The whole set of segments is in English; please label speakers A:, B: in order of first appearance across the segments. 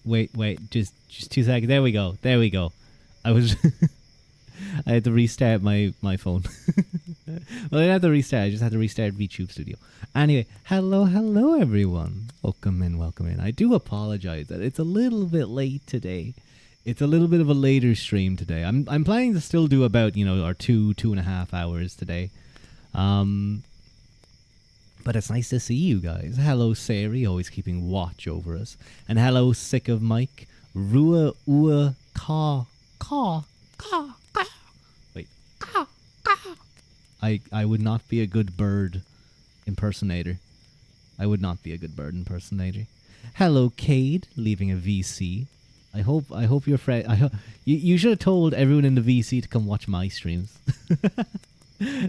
A: Wait. Just 2 seconds. There we go. I was. I had to restart my phone. Well, I didn't have to restart. I just had to restart VTube Studio. Anyway, hello, everyone. Welcome in. I do apologize that it's a little bit late today. It's a little bit of a later stream today. I'm planning to still do about our 2.5 hours today. But it's nice to see you guys. Hello, Sari, always keeping watch over us, and hello, Sick of Mike, Rua Ua Ka. Wait. I would not be a good bird impersonator. Hello, Cade, leaving a VC. I hope your friend. You should have told everyone in the VC to come watch my streams.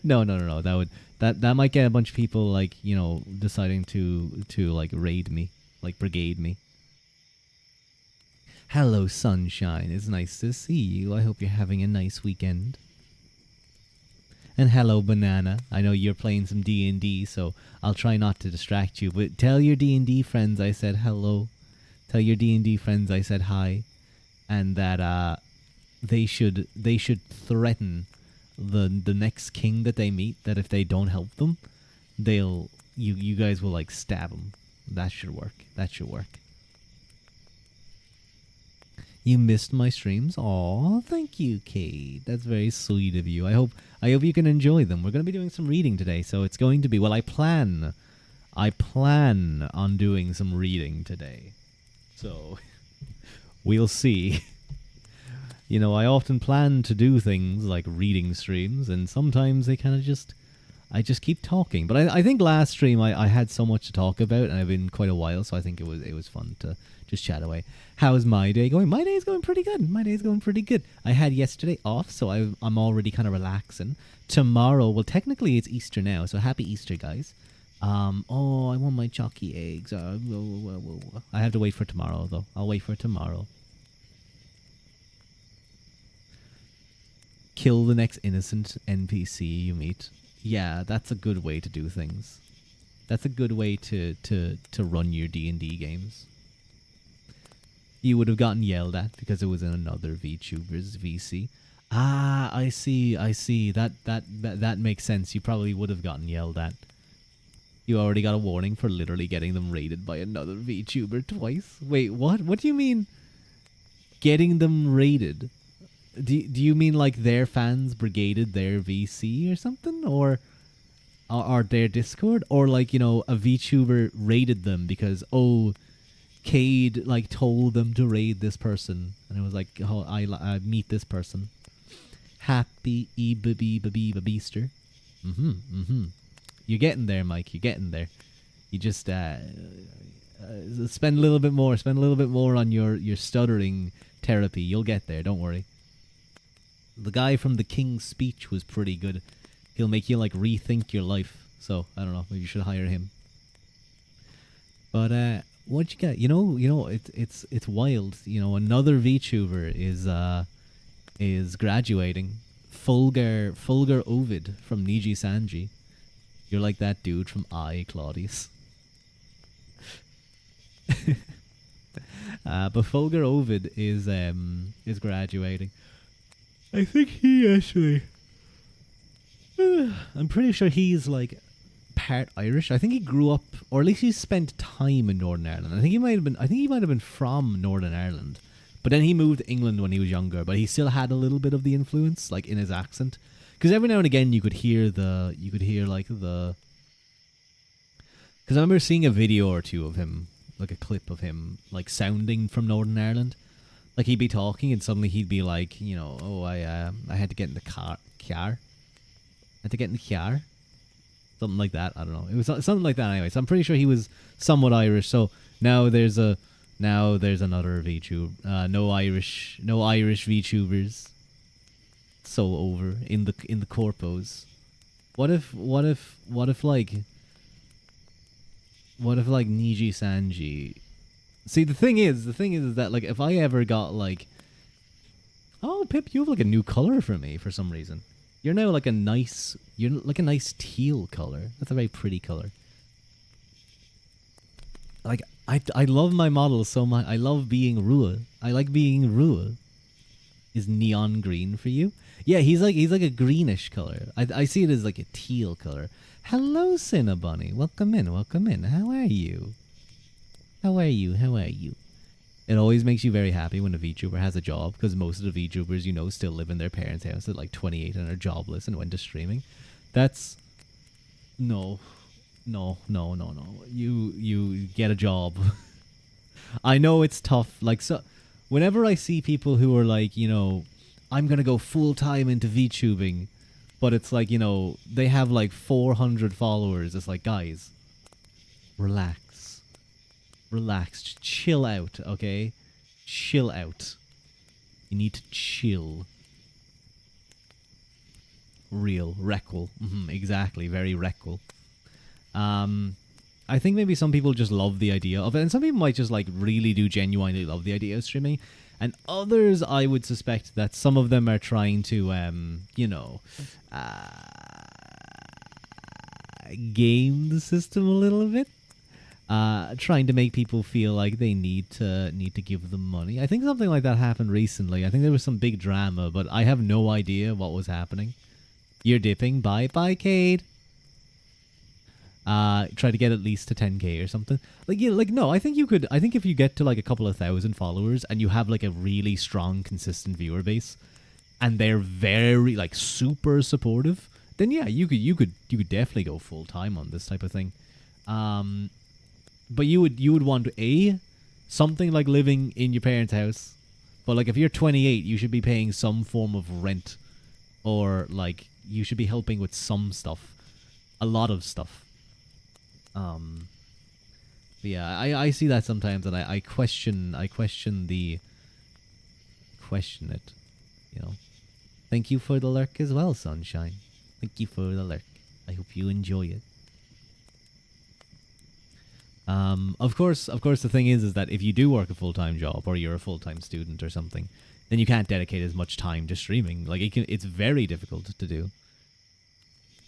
A: No. That might get a bunch of people deciding to raid me, brigade me. Hello, Sunshine. It's nice to see you. I hope you're having a nice weekend. And hello, Banana. I know you're playing some D&D, so I'll try not to distract you. But tell your D&D friends I said hello. Tell your D&D friends I said hi, and that they should threaten the next king that they meet. That if they don't help them, you guys will stab them. That should work. You missed my streams? Aw, thank you, Kate. That's very sweet of you. I hope you can enjoy them. We're going to be doing some reading today, so it's going to be... Well, I plan on doing some reading today. So, we'll see. I often plan to do things like reading streams, and sometimes they kind of just... I just keep talking. But I think last stream I had so much to talk about, and I've been quite a while, so I think it was fun to just chat away. How's my day going? My day's going pretty good. I had yesterday off, so I'm already kind of relaxing. Tomorrow, well, technically it's Easter now, so happy Easter, guys. I want my chalky eggs. I have to wait for tomorrow, though. I'll wait for tomorrow. Kill the next innocent NPC you meet. Yeah, that's a good way to do things. That's a good way to run your D&D games. You would have gotten yelled at because it was in another VTuber's VC. Ah, I see. That makes sense. You probably would have gotten yelled at. You already got a warning for literally getting them raided by another VTuber twice. Wait, what? What do you mean getting them raided? Do you mean their fans brigaded their VC or something? Or their Discord? Or a VTuber raided them because, Cade told them to raid this person, and it was I meet this person. Happy Easter. You're getting there, Mike. You're getting there. You just spend a little bit more. Spend a little bit more on your stuttering therapy. You'll get there. Don't worry. The guy from the King's Speech was pretty good. He'll make you rethink your life. So I don't know. Maybe you should hire him. But what you got? It's wild. Another VTuber is graduating. Fulgur Ovid from Niji Sanji. You're like that dude from Claudius. But Fulgur Ovid is graduating. I think he actually... I'm pretty sure he's part Irish. I think he grew up, or at least he spent time in Northern Ireland. I think he might have been from Northern Ireland, but then he moved to England when he was younger. But he still had a little bit of the influence, in his accent, because every now and again you could hear the. Because I remember seeing a video or two of him, a clip of him sounding from Northern Ireland. He'd be talking and suddenly he'd be I had to get in the car. I had to get in the car. Something like that. I don't know. It was something like that anyway. So I'm pretty sure he was somewhat Irish. So now there's another VTube. No Irish VTubers. So over in the corpos. What if Niji Sanji? See, the thing is that if I ever got oh, Pip, you have a new color for me for some reason. You're now a nice teal color. That's a very pretty color. I love my model so much. I love being Ruadh. I like being Ruadh. Is neon green for you? Yeah, he's like a greenish color. I see it as like a teal color. Hello, Cinnabunny. Welcome in. Welcome in. How are you? How are you? How are you? It always makes you very happy when a VTuber has a job because most of the VTubers, still live in their parents' house at like 28 and are jobless and went to streaming. That's no, no. You get a job. I know it's tough. Like so, whenever I see people who are like, I'm gonna go full time into VTubing, but it's like they have like 400 followers. It's like, guys, relax, relax, chill out, okay? Chill out. You need to chill. Real, reckle. Exactly, very reckle. Um, I think maybe some people just love the idea of it, and some people might just like really do genuinely love the idea of streaming, and others I would suspect that some of them are trying to, uh, game the system a little bit, trying to make people feel like they need to give them money. I think something like that happened recently. I think there was some big drama, but I have no idea what was happening. You're dipping. Bye bye, Cade. Try to get at least to 10k or something. Like, yeah, like no, I think you could. I think if you get to like a couple of thousand followers and you have like a really strong, consistent viewer base, and they're very like super supportive, then yeah, you could definitely go full time on this type of thing. Um, but you would want a something like living in your parents' house. But like if you're 28, you should be paying some form of rent, or like you should be helping with some stuff, a lot of stuff. Um, but yeah, I see that sometimes, and I question it. You know. Thank you for the lurk as well, Sunshine. Thank you for the lurk. I hope you enjoy it. Of course, the thing is that if you do work a full-time job or you're a full-time student or something, then you can't dedicate as much time to streaming. Like it's very difficult to do.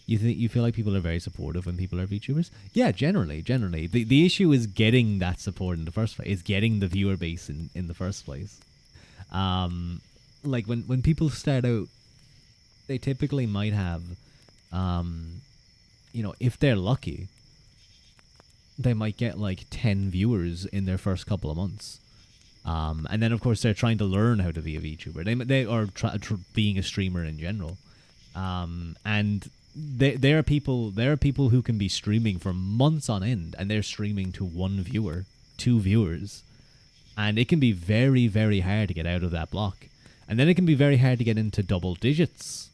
A: You feel like people are very supportive when people are VTubers? Yeah, generally. The issue is getting that support in the first place. Is getting the viewer base in the first place. Like when people start out, they typically might have, if they're lucky, they might get like 10 viewers in their first couple of months. And then of course they're trying to learn how to be a VTuber. They are being a streamer in general. And there are people who can be streaming for months on end, and they're streaming to one viewer, two viewers, and it can be very, very hard to get out of that block. And then it can be very hard to get into double digits.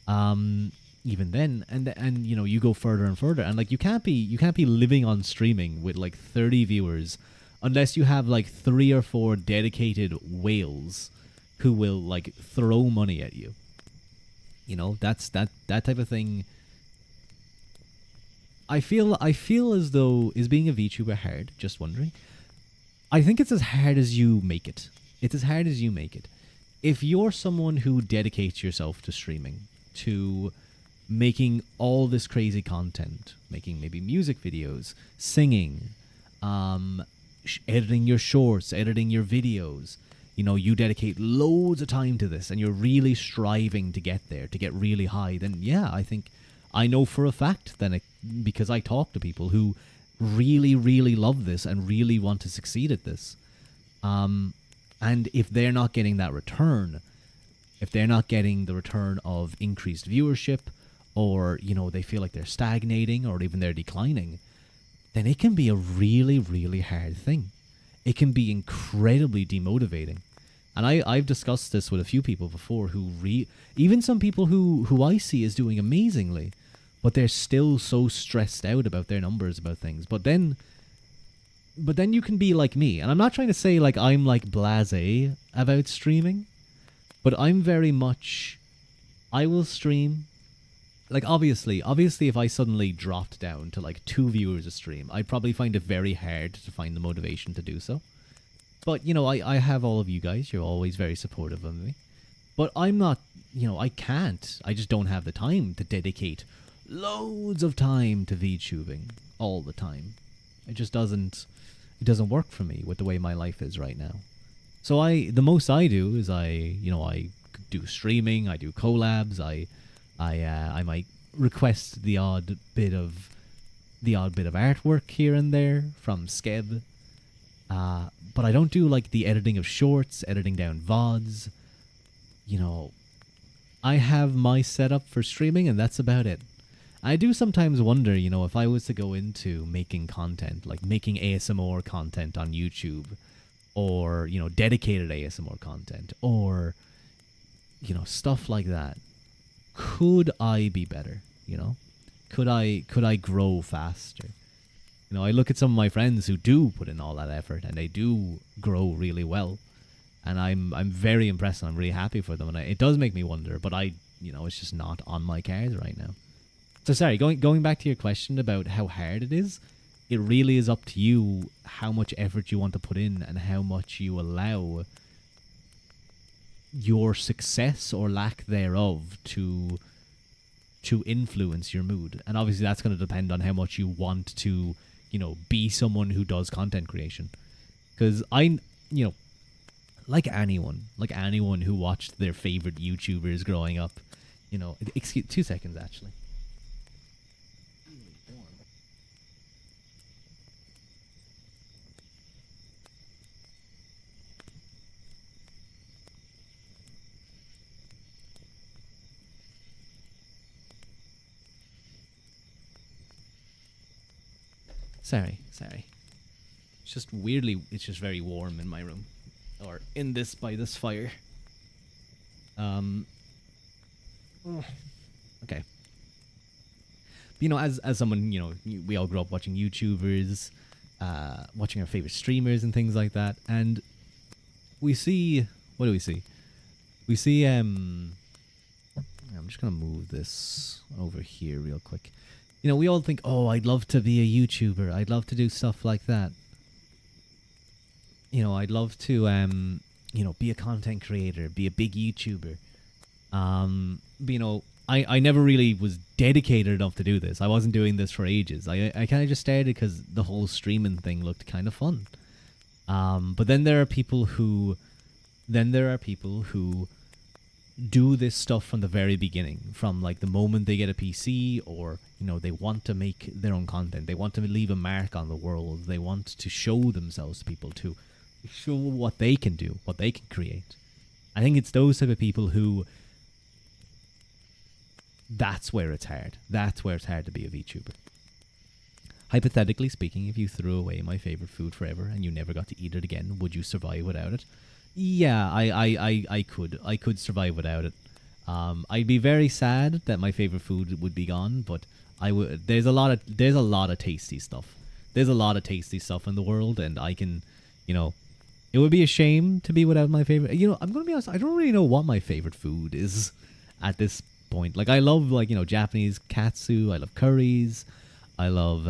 A: Even then, and you go further and further, and like you can't be living on streaming with like 30 viewers unless you have like 3 or 4 dedicated whales who will like throw money at you. That's that type of thing. I feel as though, is being a VTuber hard? Just wondering. I think it's as hard as you make it. It's as hard as you make it. If you're someone who dedicates yourself to streaming, to making all this crazy content, making maybe music videos, singing, editing your shorts, editing your videos, you dedicate loads of time to this and you're really striving to get there, to get really high, then yeah, I know for a fact then because I talk to people who really, really love this and really want to succeed at this. And if they're not getting that return, if they're not getting the return of increased viewership, or, they feel like they're stagnating or even they're declining, then it can be a really, really hard thing. It can be incredibly demotivating. And I've discussed this with a few people before even some people who I see as doing amazingly, but they're still so stressed out about their numbers, about things. But then you can be like me. And I'm not trying to say like I'm like blasé about streaming, but I'm very much, I will stream. Like obviously if I suddenly dropped down to like 2 viewers a stream, I'd probably find it very hard to find the motivation to do so. But I have all of you guys. You're always very supportive of me. But I'm not, I can't. I just don't have the time to dedicate loads of time to VTubing all the time. It it doesn't work for me with the way my life is right now. So the most I do is I do streaming, I do collabs, I might request the odd bit of artwork here and there from Skeb. But I don't do like the editing of shorts, editing down VODs. You know, I have my setup for streaming and that's about it. I do sometimes wonder, if I was to go into making content, like making ASMR content on YouTube, or, dedicated ASMR content, or, stuff like that. Could I be better? Could I grow faster? I look at some of my friends who do put in all that effort and they do grow really well, and I'm very impressed and I'm really happy for them. And it does make me wonder, but it's just not on my cards right now. So sorry, going back to your question about how hard it is. It really is up to you how much effort you want to put in and how much you allow your success or lack thereof to influence your mood. And obviously that's going to depend on how much you want to, be someone who does content creation. Because like anyone who watched their favorite YouTubers growing up, excuse 2 seconds actually. Sorry. It's just very warm in my room, or by this fire. Okay. As someone, we all grew up watching YouTubers, watching our favorite streamers and things like that, and we see, what do we see? We see, I'm just gonna move this over here real quick. We all think, oh, I'd love to be a YouTuber. I'd love to do stuff like that. I'd love to, be a content creator, be a big YouTuber. But, I never really was dedicated enough to do this. I wasn't doing this for ages. I kind of just started because the whole streaming thing looked kind of fun. But then there are people who do this stuff from the very beginning, from like the moment they get a PC, or they want to make their own content, they want to leave a mark on the world, they want to show themselves to people, to show what they can do, what they can create. I think it's those type of people who, that's where it's hard to be a VTuber. Hypothetically speaking, if you threw away my favorite food forever and you never got to eat it again, would you survive without it? Yeah, I could survive without it. I'd be very sad that my favorite food would be gone, but I would. There's a lot of tasty stuff. There's a lot of tasty stuff in the world, and I can, it would be a shame to be without my favorite. I'm gonna be honest. I don't really know what my favorite food is at this point. Like I love Japanese katsu. I love curries. I love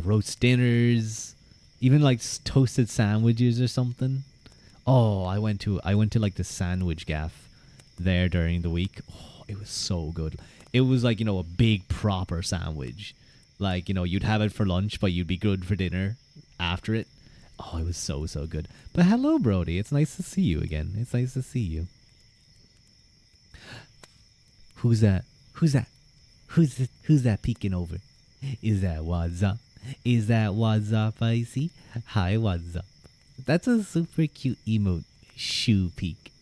A: roast dinners. Even like toasted sandwiches or something. Oh, I went to like the sandwich gaff there during the week. Oh, it was so good. It was like, a big proper sandwich. Like, you'd have it for lunch, but you'd be good for dinner after it. Oh, it was so good. But hello, Brody. It's nice to see you again. It's nice to see you. Who's that? Who's that peeking over? Is that what's up? Is that what's up, I see? Hi, what's up? That's a super cute emote. Shoe peek.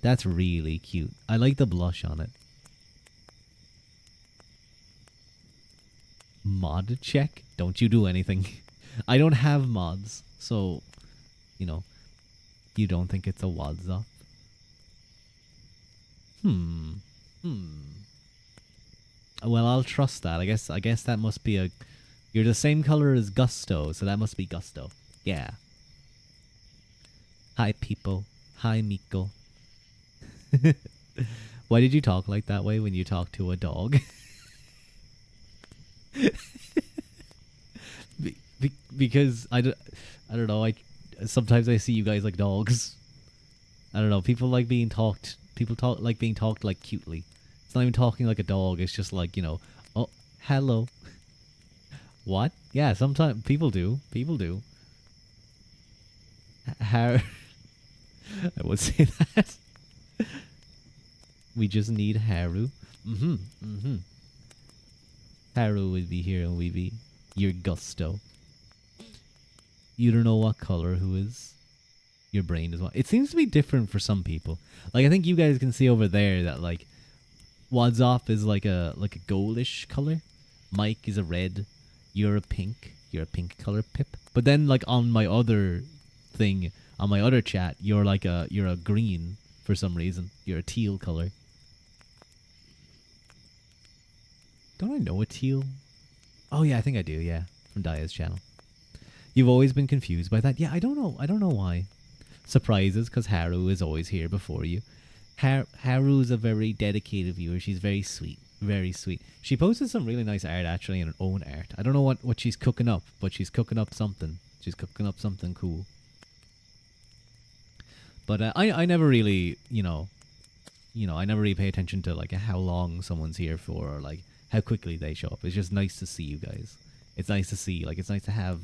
A: That's really cute. I like the blush on it. Mod check? Don't you do anything. I don't have mods, so, you don't think it's a what's up? Well, I'll trust that. I guess that must be a... You're the same color as Gusto, so that must be Gusto. Yeah. Hi, people. Hi, Miko. Why did you talk like that way when you talk to a dog? Because I don't know. Sometimes I see you guys like dogs. I don't know. People like being talked. People like being talked like cutely. It's not even talking like a dog. It's just like, oh, hello. What? Yeah, sometimes people do. People do. How? I would say that. We just need Haru. Mm-hmm. Mm-hmm. Haru would be here and we be your gusto. You don't know what color who is. Your brain is one. It seems to be different for some people. Like I think you guys can see over there that like Wad's off is like a goldish color. Mike is a red. You're a pink. You're a pink color, Pip. But then like on my other thing, on my other chat, you're a green for some reason. You're a teal color. Don't I know a teal? Oh yeah, I think I do, yeah. From Daya's channel. You've always been confused by that. Yeah, I don't know. I don't know why. Surprises, because Haru is always here before you. Haru is a very dedicated viewer. She's very sweet. Very sweet. She posted some really nice art, actually, in her own art. I don't know what she's cooking up, but she's cooking up something. She's cooking up something cool. But I never really, I never really pay attention to, like, how long someone's here for or, like, how quickly they show up. It's just nice to see you guys. It's nice to see, like, it's nice to have,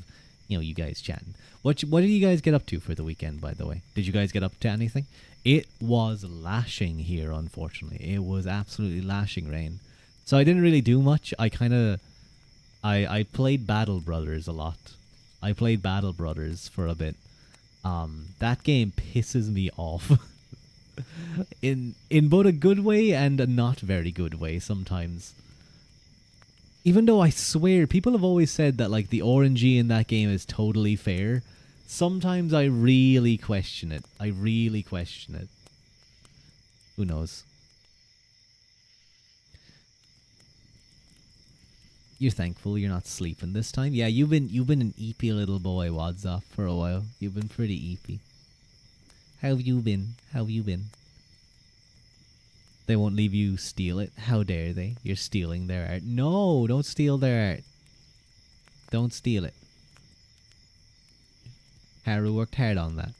A: you guys chatting. What did you guys get up to for the weekend, by the way? Did you guys get up to anything? It was lashing here, unfortunately. It was absolutely lashing rain. So I didn't really do much. I played Battle Brothers a lot. I played Battle Brothers for a bit. That game pisses me off. in both a good way and a not very good way sometimes. Even though I swear, people have always said that like the RNG in that game is totally fair. Sometimes I really question it. Who knows? You're thankful you're not sleeping this time? Yeah, you've been an eepy little boy, Wads off, for a while. You've been pretty eepy. How have you been? They won't leave you steal it. How dare they? You're stealing their art. No, don't steal their art. Don't steal it. Haru worked hard on that.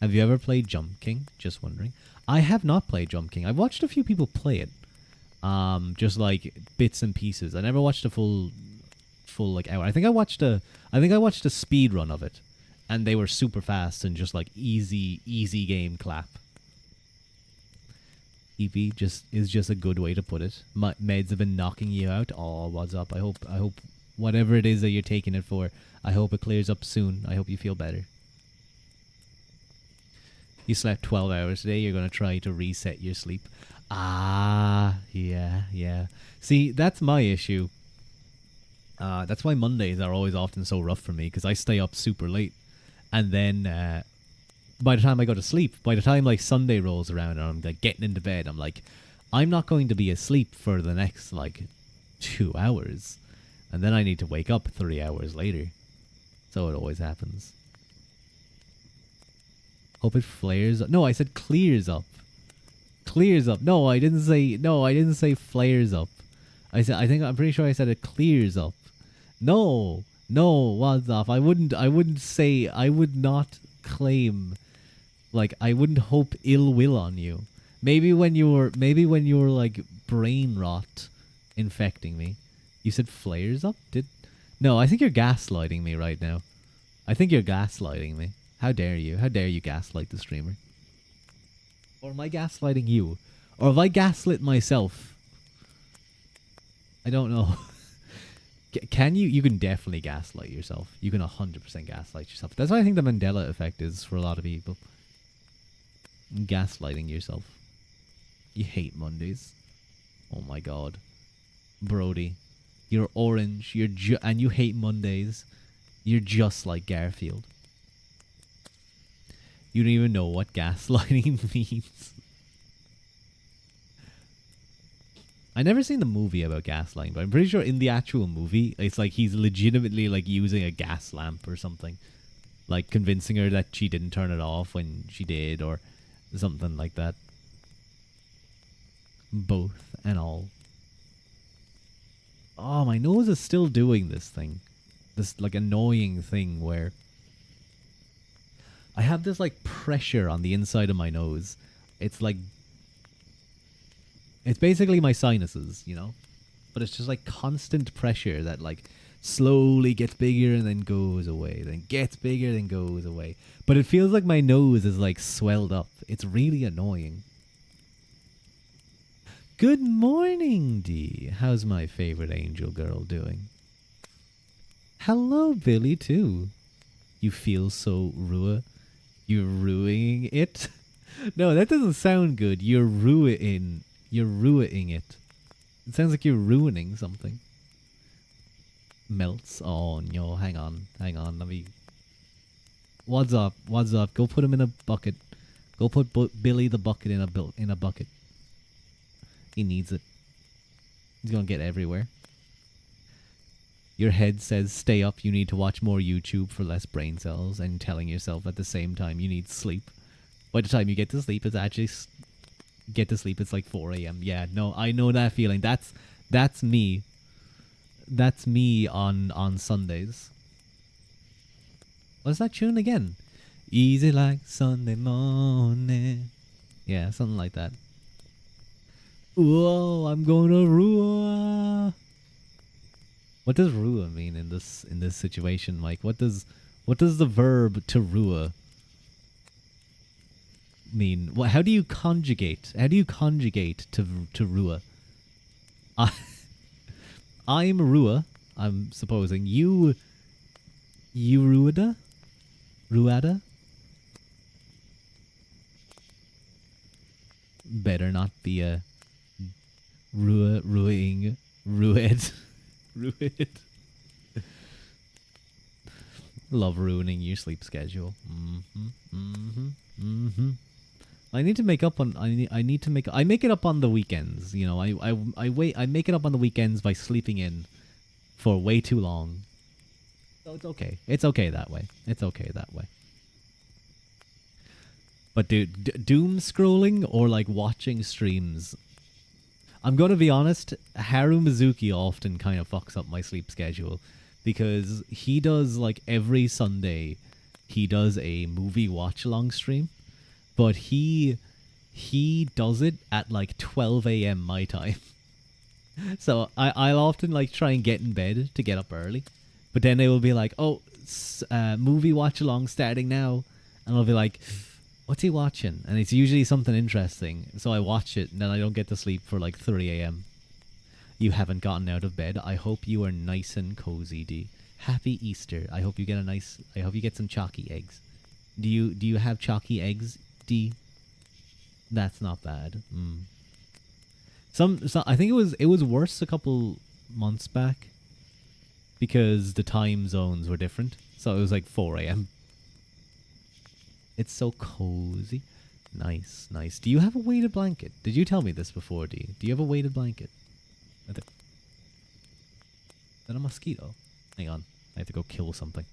A: Have you ever played Jump King? Just wondering. I have not played Jump King. I've watched a few people play it. Just like bits and pieces. I never watched a full like hour. I think I watched a speed run of it, and they were super fast and just like easy game clap. EP is just a good way to put it. My meds have been knocking you out. Oh, what's up? I hope whatever it is that you're taking it for, I hope it clears up soon. I hope you feel better. You slept 12 hours today. You're going to try to reset your sleep. Ah, yeah. See, that's my issue. That's why Mondays are always often so rough for me, because I stay up super late. And then by the time I go to sleep, by the time like Sunday rolls around and I'm like getting into bed, I'm like, I'm not going to be asleep for the next like 2 hours. And then I need to wake up 3 hours later. So it always happens. Hope it flares up. No, I said clears up. Clears up. No, I didn't say flares up. I'm pretty sure I said it clears up. No, what's off? I would not claim, like, I wouldn't hope ill will on you. Maybe when you were like brain rot infecting me. You said flares up? No, I think you're gaslighting me right now. I think you're gaslighting me. How dare you? How dare you gaslight the streamer? Or am I gaslighting you? Or have I gaslit myself? I don't know. Can you? You can definitely gaslight yourself. You can 100% gaslight yourself. That's why I think the Mandela effect is for a lot of people. Gaslighting yourself. You hate Mondays. Oh my god. Brody. You're orange. And you hate Mondays. You're just like Garfield. You don't even know what gaslighting means. I never seen the movie about gaslighting, but I'm pretty sure in the actual movie, it's like he's legitimately like using a gas lamp or something. Like convincing her that she didn't turn it off when she did, or something like that. Both and all. Oh, my nose is still doing this thing. This like annoying thing where I have this like pressure on the inside of my nose. It's like, it's basically my sinuses, you know? But it's just like constant pressure that like, slowly gets bigger and then goes away, then gets bigger, then goes away. But it feels like my nose is like swelled up. It's really annoying. Good morning, Dee. How's my favorite angel girl doing? Hello, Billy, too. You feel so You're ruining it? No, that doesn't sound good. You're ruining it. It sounds like you're ruining something. Melts. Oh no, hang on. Let me. What's up? Go put him in a bucket. Go put Billy the bucket in a bucket. He needs it. He's gonna get everywhere. Your head says stay up, you need to watch more YouTube for less brain cells, and telling yourself at the same time you need sleep. By the time you get to sleep, it's actually it's like 4 a.m. Yeah, no, I know that feeling. That's me. That's me on Sundays. What's that tune again? Easy like Sunday morning. Yeah, something like that. Whoa, I'm going to Ruadh. What does Ruadh mean in this situation, Mike? What does the verb to Ruadh mean? How do you conjugate? How do you conjugate to Ruadh? I'm Ruadh. I'm supposing you Ruadh? Ruadh? Better not be a Ruadh. Ruadh. Love ruining your sleep schedule. I need to make up on. I need to make. I make it up on the weekends. You know, I make it up on the weekends by sleeping in for way too long. So it's okay. It's okay that way. It's okay that way. But dude, doom scrolling or like watching streams. I'm gonna be honest. Haru Mizuki often kind of fucks up my sleep schedule because he does like every Sunday. He does a movie watch along stream. But he does it at like 12 a.m. my time. So I'll often like try and get in bed to get up early. But then they will be like, oh, movie watch along starting now. And I'll be like, what's he watching? And it's usually something interesting. So I watch it and then I don't get to sleep for like 3 a.m. You haven't gotten out of bed. I hope you are nice and cozy, D. Happy Easter. I hope you get some chalky eggs. Do you have chalky eggs? D. That's not bad. I think it was worse a couple months back because the time zones were different. So it was like 4 a.m. It's so cozy. Nice. Do you have a weighted blanket? Did you tell me this before, D? Do you have a weighted blanket? Is that a mosquito? Hang on. I have to go kill something.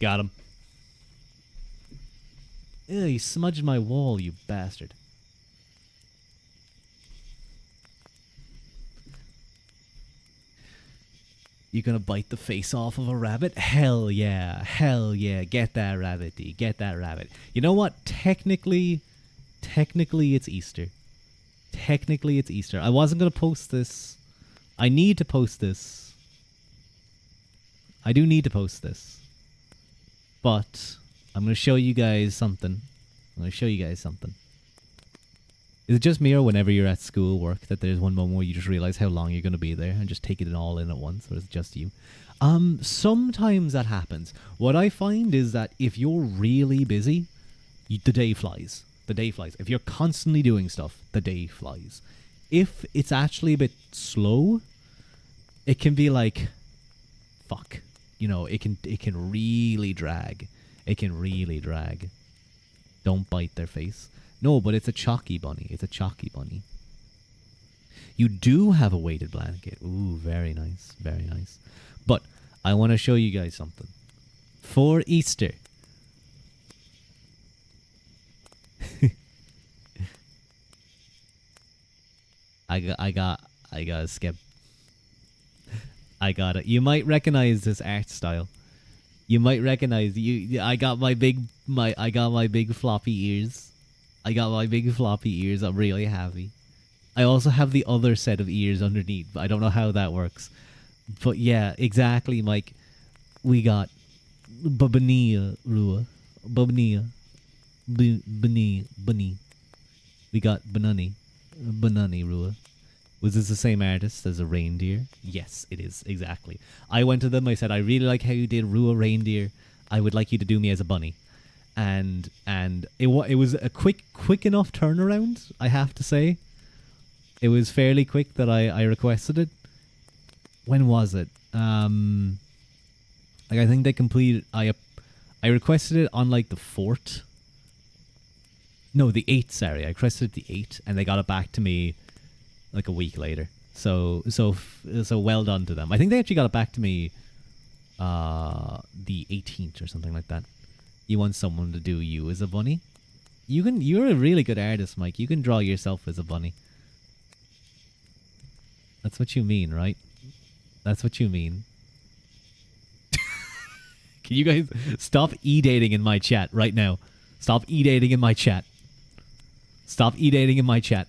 A: Got him. Ew, you smudged my wall, you bastard. You gonna bite the face off of a rabbit? Hell yeah. Get that rabbit, D. Get that rabbit. You know what? Technically it's Easter. I wasn't gonna post this. I need to post this. I do need to post this. But I'm going to show you guys something. Is it just me or whenever you're at school work that there's one moment where you just realize how long you're going to be there and just take it all in at once, or is it just you? Sometimes that happens. What I find is that if you're really busy, the day flies. If you're constantly doing stuff, the day flies. If it's actually a bit slow, it can be like, fuck. You know, it can really drag. Don't bite their face. No, but it's a chalky bunny. You do have a weighted blanket. Ooh, very nice. But I want to show you guys something. For Easter. I got skip. I got it. You might recognize this art style. You might recognize you. I got my big floppy ears. I got my big floppy ears. I'm really happy. I also have the other set of ears underneath, but I don't know how that works. But yeah, exactly, Mike. We got Babania Rua. Babania. Bunny. We got Banani. Banani Rua. Was this the same artist as a reindeer? Yes, it is, exactly. I went to them, I said, I really like how you did Rua reindeer. I would like you to do me as a bunny. And it was a quick enough turnaround, I have to say. It was fairly quick that I requested it. When was it? Like I think they completed. I requested it on like the 4th. No, the 8th. Sorry, I requested the 8th, and they got it back to me like a week later. So well done to them. I think they actually got it back to me the 18th or something like that. You want someone to do you as a bunny? You're a really good artist, Mike. You can draw yourself as a bunny. That's what you mean, right? That's what you mean. Can you guys stop e-dating in my chat right now? Stop e-dating in my chat. Stop e-dating in my chat.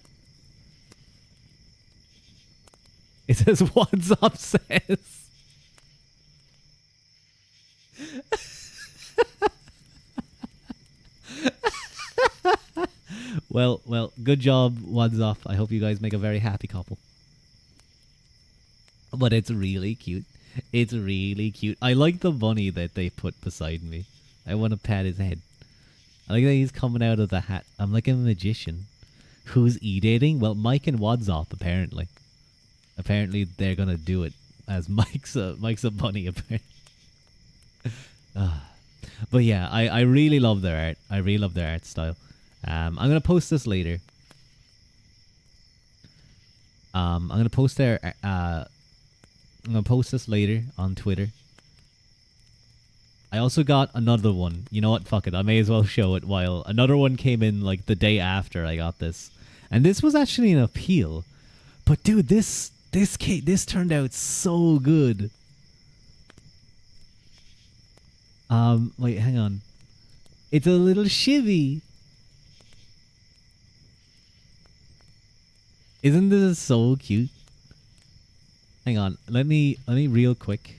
A: It says, what's up, says. Well, good job, What's up. I hope you guys make a very happy couple. But it's really cute. It's really cute. I like the bunny that they put beside me. I want to pat his head. I like that he's coming out of the hat. I'm like a magician. Who's e-dating? Well, Mike and Wadzop, apparently. Apparently, they're going to do it as Mike's a bunny, apparently. But yeah, I really love their art. I really love their art style. I'm going to post this later. I'm going to post I'm going to post this later on Twitter. I also got another one. You know what? Fuck it. I may as well show it while another one came in like the day after I got this. And this was actually an appeal. But dude, this turned out so good. Wait, hang on. It's a little shivy. Isn't this so cute? Hang on, let me real quick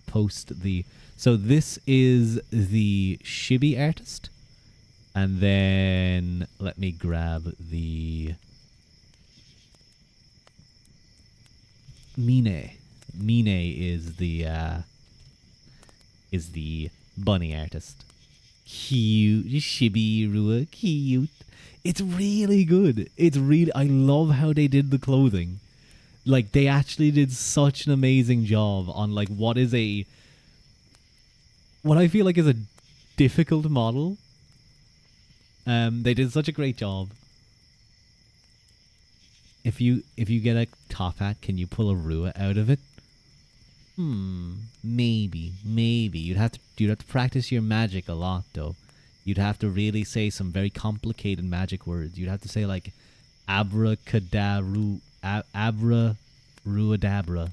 A: post the. So this is the Chibi artist, and then let me grab the Mine. Mine is the bunny artist. Cute, Chibi Rua, cute. It's really good. It's really. I love how they did the clothing. Like, they actually did such an amazing job on, like, what I feel like is a difficult model. They did such a great job. If you get a top hat, can you pull a Rua out of it? Maybe. You'd have to practice your magic a lot, though. You'd have to really say some very complicated magic words. You'd have to say, like, abracadabra. Abra Ruadabra.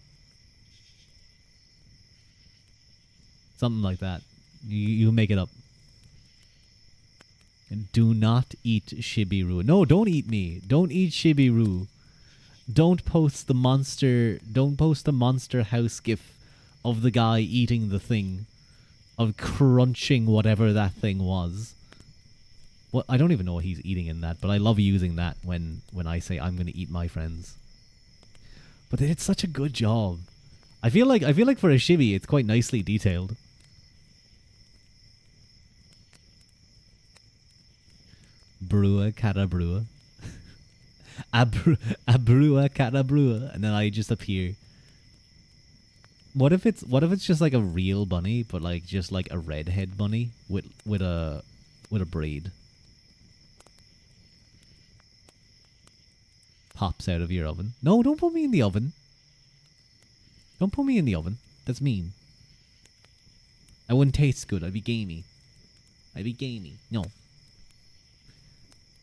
A: Something like that. You make it up. And do not eat Shibiru. No, don't eat me. Don't eat Shibiru. Don't post the monster house gif of the guy eating the thing. Of crunching whatever that thing was. Well, I don't even know what he's eating in that, but I love using that when I say I'm going to eat my friends. But they did such a good job. I feel like for a chibi, it's quite nicely detailed. Brua catabrua. Abrua catabrua, and then I just appear. What if it's just like a real bunny, but like just like a redhead bunny with a braid? Pops out of your oven. No, don't put me in the oven. Don't put me in the oven. That's mean. I wouldn't taste good. I'd be gamey. No.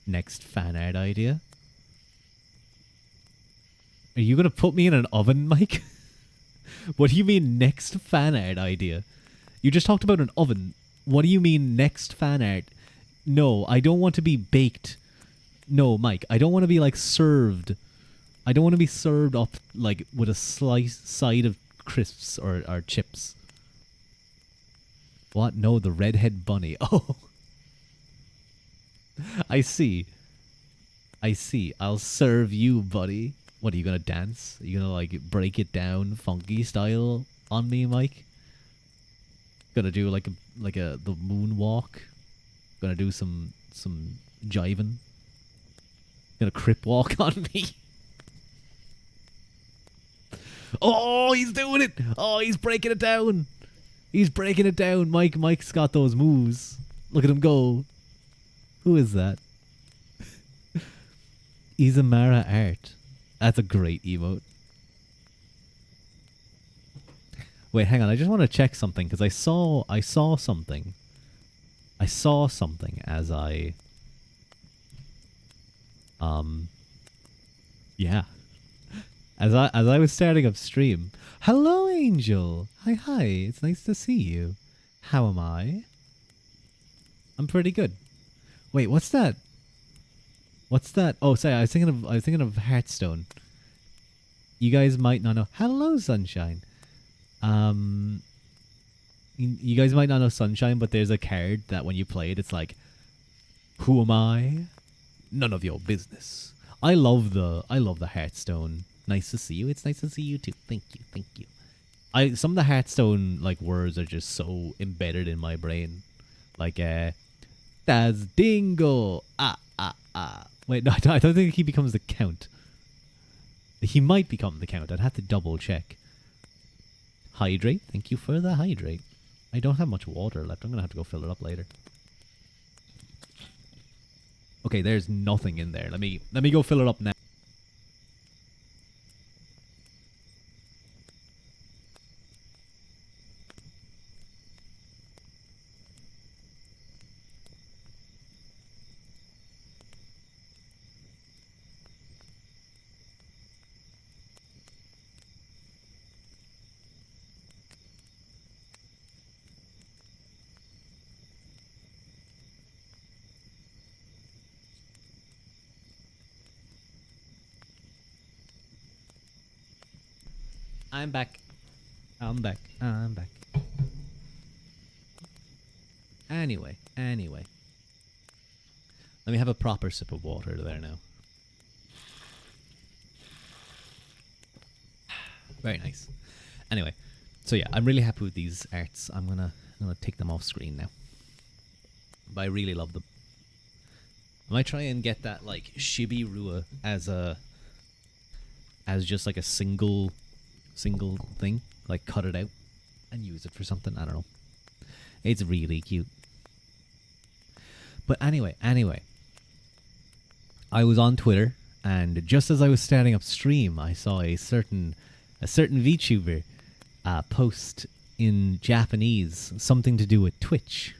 A: Next fan art idea. Are you gonna put me in an oven, Mike? What do you mean next fan art idea? You just talked about an oven. What do you mean next fan art? No, I don't want to be baked. No, Mike, I don't want to be like served. I don't want to be served up like with a sliced side of crisps or chips. What? No, the redhead bunny. Oh. I see. I see. I'll serve you, buddy. What, are you gonna dance? Are you gonna like break it down funky style on me, Mike? Gonna do like a the moonwalk. Gonna do some jiving. Gonna crip walk on me. Oh, he's doing it! Oh, he's breaking it down. He's breaking it down. Mike's got those moves. Look at him go. Who is that? Izamara Art. That's a great emote. Wait, hang on. I just want to check something because I saw something. I saw something as I yeah. As I was starting up stream. Hello, Angel. Hi. It's nice to see you. How am I? I'm pretty good. Wait, what's that? What's that? Oh, sorry. I was thinking of Hearthstone. You guys might not know. Hello, Sunshine. You guys might not know Sunshine, but there's a card that when you play it, it's like, "Who am I? None of your business." I love the Hearthstone. Nice to see you. It's nice to see you too. Thank you. Some of the Hearthstone like words are just so embedded in my brain, like "Das Dingo." Wait, no, I don't think he becomes the count. He might become the count. I'd have to double check. Hydrate. Thank you for the hydrate. I don't have much water left. I'm gonna have to go fill it up later. Okay, there's nothing in there. Let me go fill it up now. I'm back. Anyway. Let me have a proper sip of water there now. Very nice. Anyway, so yeah, I'm really happy with these arts. I'm gonna take them off screen now. But I really love them. I might try and get that like Shibi Rua as just like a single thing, like cut it out and use it for something. I don't know. It's really cute. But anyway, I was on Twitter, and just as I was starting up stream, I saw a certain VTuber post in Japanese something to do with Twitch,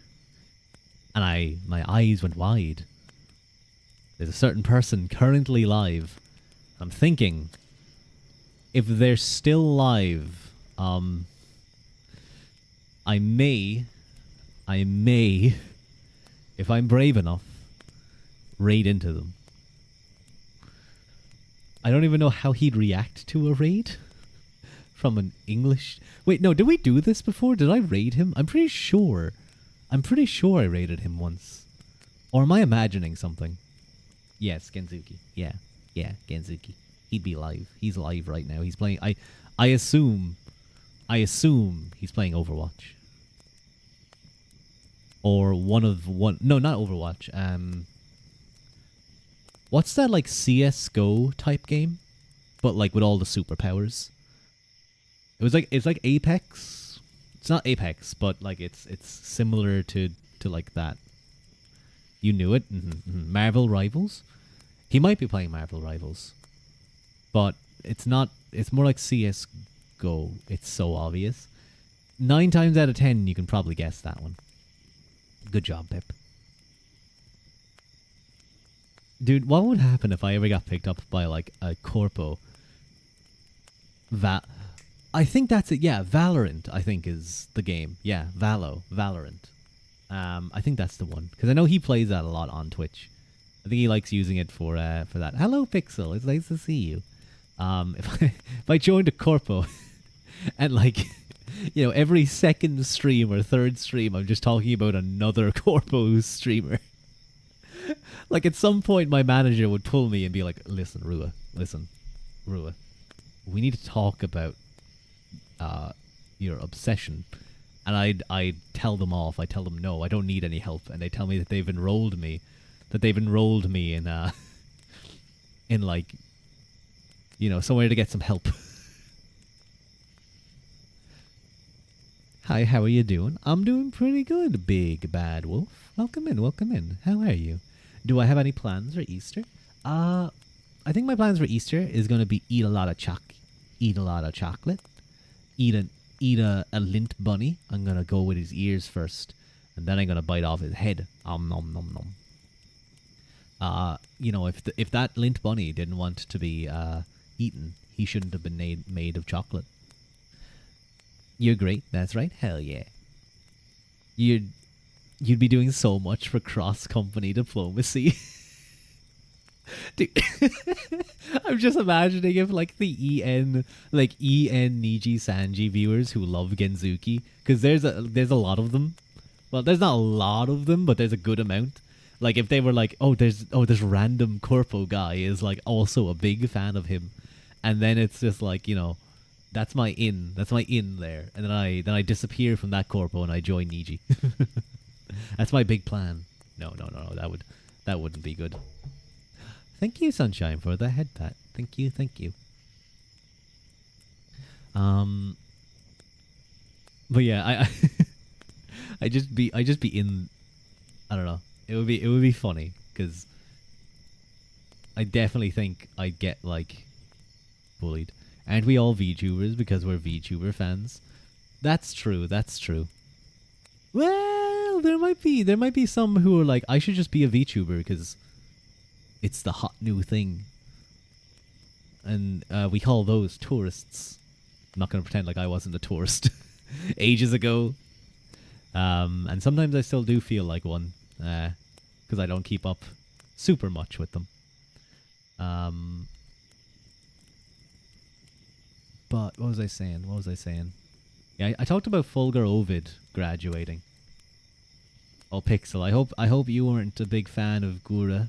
A: and my eyes went wide. There's a certain person currently live. I'm thinking, if they're still live, I may, if I'm brave enough, raid into them. I don't even know how he'd react to a raid from an English. Wait, no, did we do this before? Did I raid him? I'm pretty sure I raided him once. Or am I imagining something? Yes, Genzuki. Yeah, Genzuki. He'd be live. He's live right now. He's playing. I assume he's playing Overwatch. Or no, not Overwatch. What's that like CS:GO type game, but like with all the superpowers? It's like Apex. It's not Apex, but like it's similar to like that. You knew it. Marvel Rivals. He might be playing Marvel Rivals, but it's not. It's more like CS:GO. It's so obvious. 9 times out of 10, you can probably guess that one. Good job, Pip. Dude, what would happen if I ever got picked up by like a corpo? I think that's it. Yeah, Valorant. I think is the game. Yeah, Valorant. I think that's the one because I know he plays that a lot on Twitch. I think he likes using it for that. Hello, Pixel. It's nice to see you. If I joined a corpo and like every second stream or third stream I'm just talking about another corpo streamer. Like at some point my manager would pull me and be like, listen, Rua, we need to talk about your obsession. And I'd tell them off. I tell them no, I don't need any help, and they tell me that they've enrolled me in in like somewhere to get some help. Hi, how are you doing? I'm doing pretty good, big bad wolf. Welcome in, welcome in. How are you? Do I have any plans for Easter? I think my plans for Easter is going to be eat a lot of chocolate, eat a lint bunny. I'm going to go with his ears first, and then I'm going to bite off his head. Nom nom nom. If that lint bunny didn't want to be eaten, he shouldn't have been made of chocolate. You're great. That's right. Hell yeah. You'd be doing so much for cross-company diplomacy. Dude, I'm just imagining if like the EN Niji Sanji viewers who love Genzuki, because there's a lot of them. Well, there's not a lot of them, but there's a good amount. Like if they were like, this random corpo guy is like also a big fan of him, and then it's just like that's my in there, and then I disappear from that corpo and I join Niji. That's my big plan. No, that wouldn't be good. Thank you, Sunshine, for the head pat. Thank you. But yeah, I just be in. I don't know. It would be funny because I definitely think I'd get like bullied. Aren't we all VTubers because we're VTuber fans? That's true. Well, there might be some who are like, I should just be a VTuber because it's the hot new thing. And we call those tourists. I'm not going to pretend like I wasn't a tourist ages ago. And sometimes I still do feel like one because I don't keep up super much with them. But what was I saying? Yeah, I talked about Fulgur Ovid graduating. Oh, Pixel, I hope you weren't a big fan of Gura.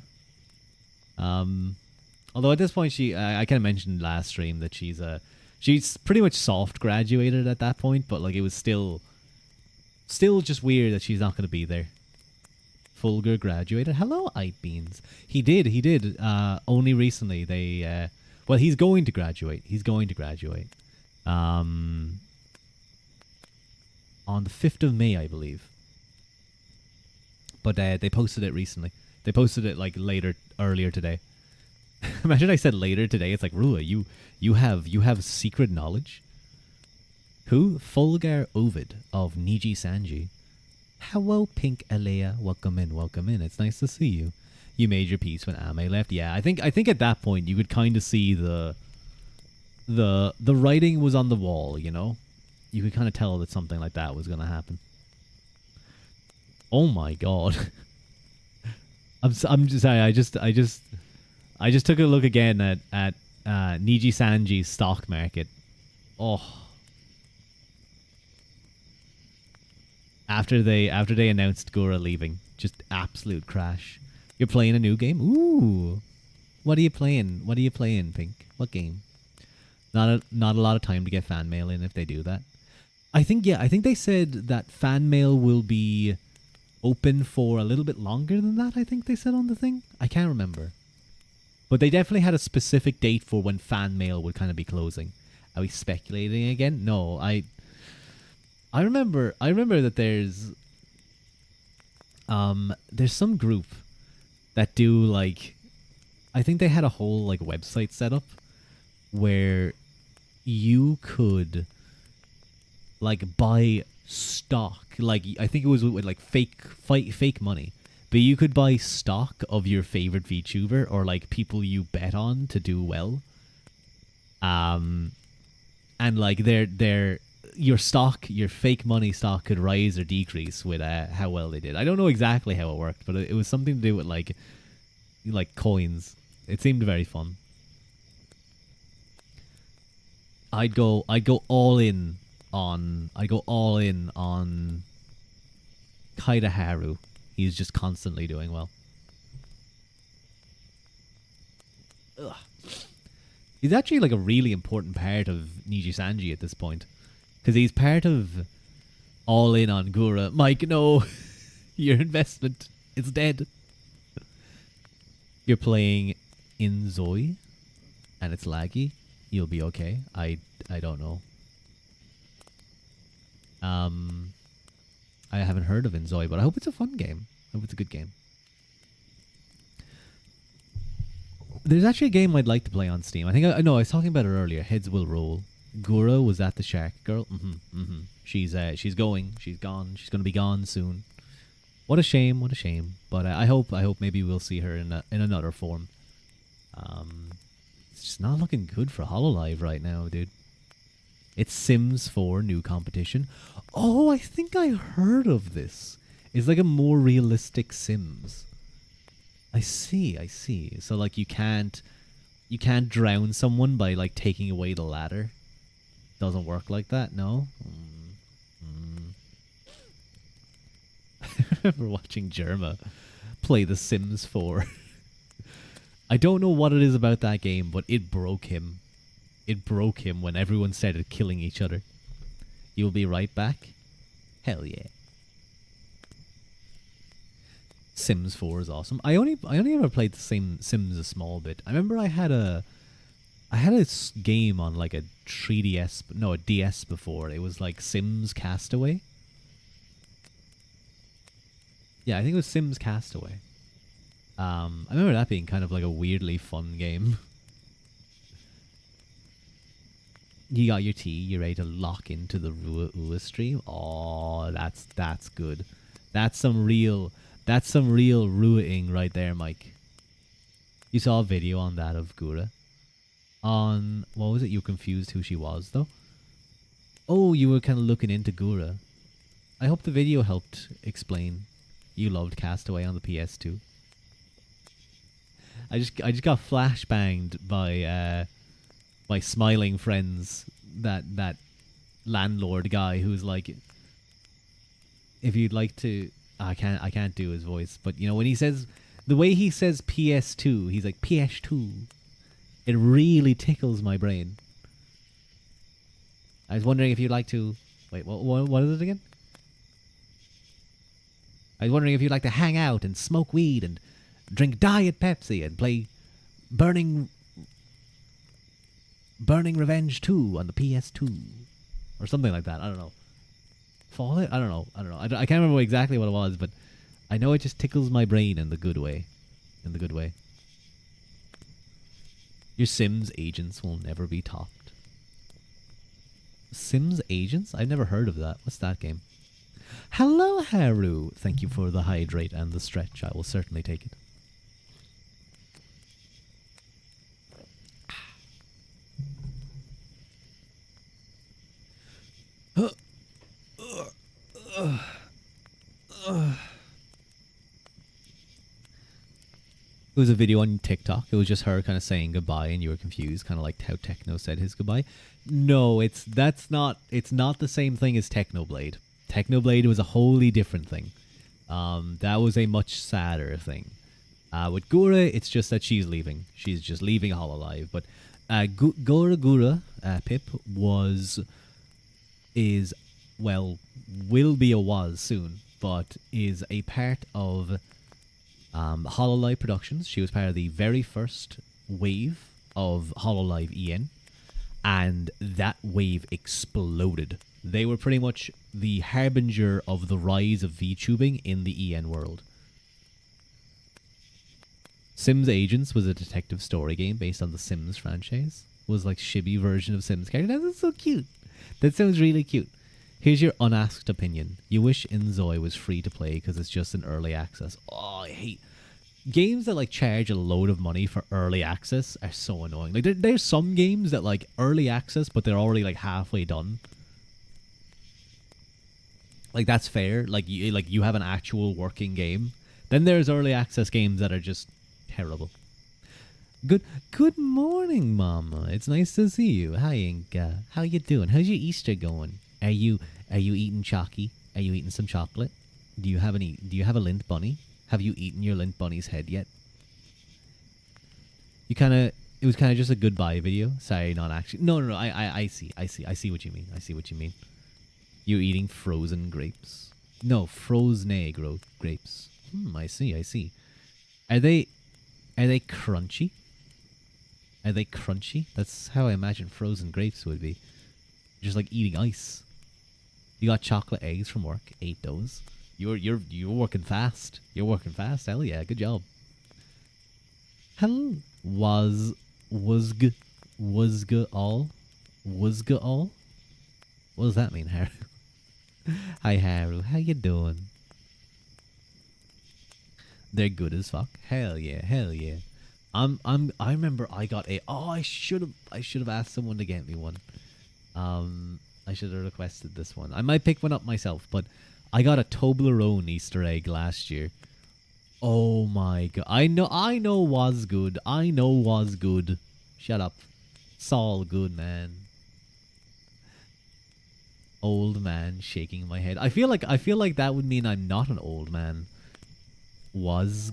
A: Although at this point I kind of mentioned last stream that she's pretty much soft graduated at that point, but like it was still just weird that she's not going to be there. Fulgur graduated. Hello, Ipe Beans. He did. Only recently they. Well, he's going to graduate. On the 5th of May, I believe. But they posted it recently. They posted it like earlier today. Imagine I said later today. It's like, Rua, you have secret knowledge. Who? Fulgur Ovid of Niji Sanji. Hello, Pink Alea. Welcome in. It's nice to see you. You made your peace when Ame left. Yeah, I think at that point you could kind of see the writing was on the wall. You could kind of tell that something like that was going to happen. Oh my god. I'm just sorry. I just took a look again at Niji Sanji's stock market. Oh. After they announced Gura leaving, just absolute crash. You're playing a new game? Ooh. What are you playing? Pink? What game? Not a lot of time to get fan mail in if they do that. I think they said that fan mail will be open for a little bit longer than that, I think they said on the thing. I can't remember. But they definitely had a specific date for when fan mail would kind of be closing. Are we speculating again? No, I remember that there's some group that do like, I think they had a whole like website set up where you could like buy stock, like I think it was with like fake money, but you could buy stock of your favorite VTuber or like people you bet on to do well. and like your stock, your fake money stock could rise or decrease with how well they did. I don't know exactly how it worked, but it was something to do with like coins. It seemed very fun. I'd go all in on Kaida Haru. He's just constantly doing well. Ugh. He's actually like a really important part of Niji Sanji at this point, because he's part of all in on Gura. Mike, no, your investment is dead. You're playing in Zoe, and it's laggy. You'll be okay. I don't know. I haven't heard of Inzoi, but I hope it's a fun game. I hope it's a good game. There's actually a game I'd like to play on Steam. I think I know I was talking about it earlier. Heads Will Roll. Gura was that the shark girl? She's going. She's gone. She's gonna be gone soon. What a shame. What a shame. But I hope maybe we'll see her in another form. It's just not looking good for Hololive right now, dude. It's Sims 4 new competition. Oh, I think I heard of this. It's like a more realistic Sims. I see. So like you can't drown someone by like taking away the ladder. Doesn't work like that, no? I remember watching Jerma play The Sims 4. I don't know what it is about that game, but it broke him. It broke him when everyone started killing each other. You'll be right back? Hell yeah. Sims 4 is awesome. I only ever played the same Sims a small bit. I remember I had a game on like a 3DS, no, a DS before. It was like Sims Castaway. Yeah, I think it was Sims Castaway. I remember that being kind of like a weirdly fun game. You got your tea. You're ready to lock into the Ruadh stream. Oh, that's good. That's some real Ruadhing right there, Mike. You saw a video on that of Gura. On what was it? You were confused who she was, though. Oh, you were kind of looking into Gura. I hope the video helped explain. You loved Castaway on the PS2. I just got flashbanged by my smiling friends, that landlord guy who's like, if you'd like to, I can't do his voice, but you know when he says, the way he says PS2, he's like PS2. It really tickles my brain. I was wondering if you'd like to, wait, what is it again? I was wondering if you'd like to hang out and smoke weed and drink Diet Pepsi and play Burning Revenge 2 on the PS2 or something like that. I don't know. Fallout? I don't know. I can't remember exactly what it was, but I know it just tickles my brain in the good way. In the good way. Your Sims agents will never be topped. Sims agents? I've never heard of that. What's that game? Hello, Haru. Thank you for the hydrate and the stretch. I will certainly take it. It was a video on TikTok. It was just her kind of saying goodbye, and you were confused, kind of like how Techno said his goodbye. No, it's not the same thing as Technoblade. Technoblade was a wholly different thing. That was a much sadder thing. With Gura, it's just that she's leaving. She's just leaving Hololive. But Gura Pip will be a was soon, but is a part of Hololive Productions. She was part of the very first wave of Hololive EN, and that wave exploded. They were pretty much the harbinger of the rise of VTubing in the EN world. Sims Agents was a detective story game based on the Sims franchise. It was like chibi version of Sims character. That's so cute. That sounds really cute. Here's your unasked opinion. You wish Inzoi was free to play because it's just an early access. Oh, I hate... games that like charge a load of money for early access are so annoying. Like there's some games that like early access, but they're already like halfway done. Like that's fair. Like you have an actual working game. Then there's early access games that are just terrible. Good morning, Mama. It's nice to see you. Hi, Inka. How you doing? How's your Easter going? Are you eating chalky? Are you eating some chocolate? Do you have a lint bunny? Have you eaten your lint bunny's head yet? It was kind of just a goodbye video. Sorry, not actually. No. I see what you mean. I see what you mean. You eating frozen grapes? No, frozen grapes. I see. Are they crunchy? Are they crunchy? That's how I imagine frozen grapes would be. Just like eating ice. You got chocolate eggs from work. Ate those. You're working fast. You're working fast. Hell yeah, good job. Hello. Was all? What does that mean, Haru? Hi, Haru. How you doing? They're good as fuck. Hell yeah. I remember I got a. Oh, I should have asked someone to get me one. I should have requested this one. I might pick one up myself, but I got a Toblerone Easter egg last year. Oh my god! I know was good. I know was good. Shut up. It's all good, man. Old man shaking my head. I feel like that would mean I'm not an old man. Was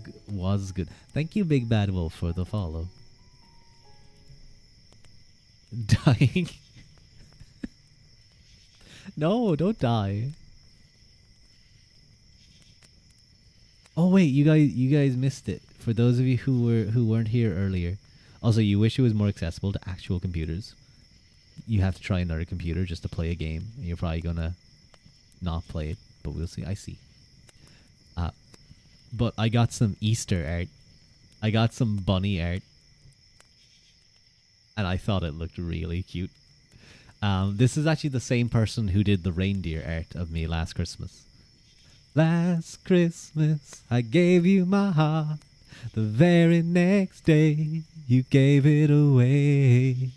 A: good. Thank you, Big Bad Wolf, for the follow. Dying. No, don't die. Oh wait, you guys missed it. For those of you who weren't here earlier. Also, you wish it was more accessible to actual computers. You have to try another computer just to play a game. You're probably gonna not play it, but we'll see. I see. But I got some Easter art. I got some bunny art. And I thought it looked really cute. This is actually the same person who did the reindeer art of me last Christmas. Last Christmas, I gave you my heart. The very next day, you gave it away.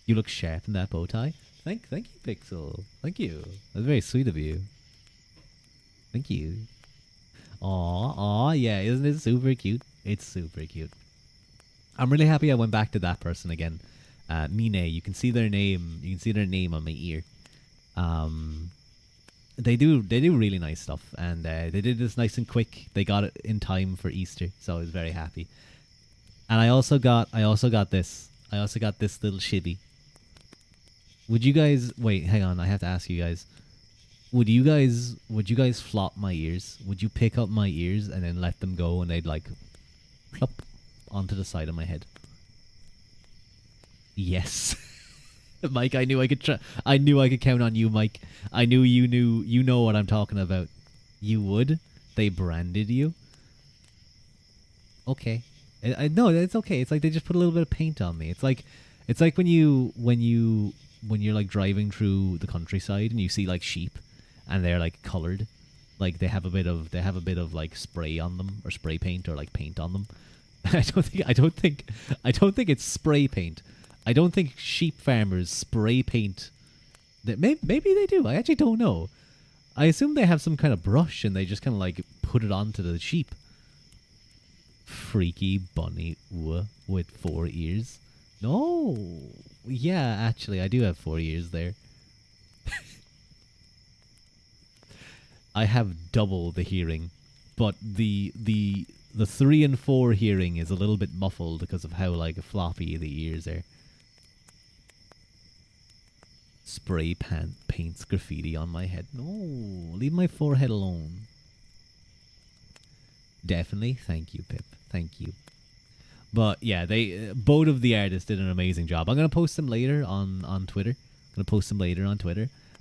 A: You look sharp in that bow tie. Thank you, Pixel. Thank you. That's very sweet of you. Thank you. Aw, yeah, isn't it super cute? It's super cute. I'm really happy I went back to that person again. Mine, you can see their name. You can see their name on my ear. They do really nice stuff, and they did this nice and quick. They got it in time for Easter, so I was very happy. And I also got this. I also got this little shibby. Would you guys wait? Hang on, I have to ask you guys. Would you guys flop my ears? Would you pick up my ears and then let them go, and they'd like plop onto the side of my head? Yes. Mike, I knew I could count on you, Mike. I knew you know what I'm talking about. You would? They branded you? Okay. No, it's okay. It's like they just put a little bit of paint on me. It's like when you're like driving through the countryside and you see like sheep and they're like colored. Like they have a bit of like spray on them, or spray paint, or like paint on them. I don't think it's spray paint. I don't think sheep farmers spray paint. Maybe they do. I actually don't know. I assume they have some kind of brush and they just kind of like put it onto the sheep. Freaky bunny with 4 ears. No. Yeah, actually, I do have 4 ears there. I have double the hearing, but the 3 and 4 hearing is a little bit muffled because of how like floppy the ears are. Spray paints graffiti on my head. No, leave my forehead alone. Definitely, thank you, Pip. Thank you. But yeah, they both of the artists did an amazing job. I'm gonna post them later on Twitter.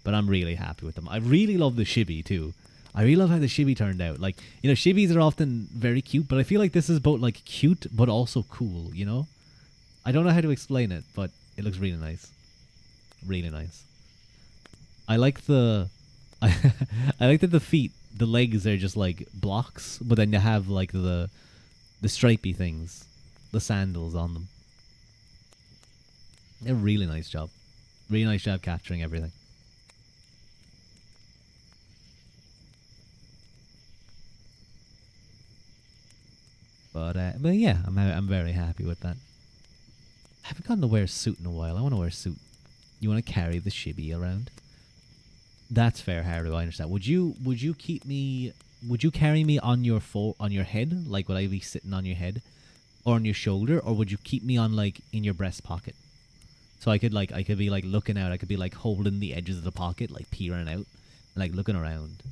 A: But I'm really happy with them. I really love the chibi too. I really love how the chibi turned out. Like, you know, chibis are often very cute, but I feel like this is both like cute but also cool. You know, I don't know how to explain it, but it looks really nice. Really nice. I like the I like that the feet the legs are just like blocks, but then you have like the stripy things, the sandals on them. A really nice job. Really nice job capturing everything. But yeah, I'm very happy with that. I haven't gotten to wear a suit in a while. I want to wear a suit. You want to carry the shibby around? That's fair, Haru. I understand. Would you keep me? Would you carry me on on your head? Like would I be sitting on your head, or on your shoulder, or would you keep me on like in your breast pocket? So I could be like looking out. I could be like holding the edges of the pocket, like peering out, like looking around.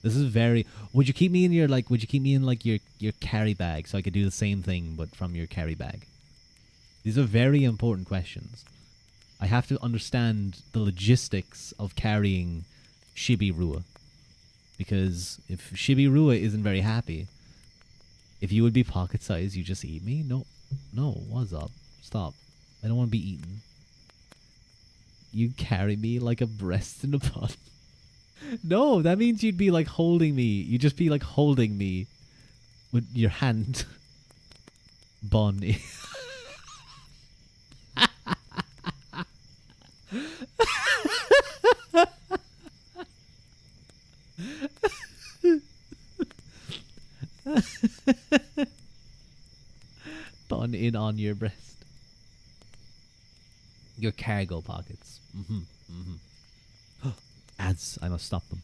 A: This is very. Would you keep me in your like? Would you keep me in like your carry bag so I could do the same thing but from your carry bag? These are very important questions. I have to understand the logistics of carrying Shibi Rua. Because if Shibi Rua isn't very happy, if you would be pocket size, you just eat me? No. No, what's up? Stop. I don't want to be eaten. You carry me like a breast in a pot. No, that means you'd be like holding me. You'd just be like holding me with your hand. Bonnie. Bun in on your breast. Your cargo pockets. Ads. I must stop them.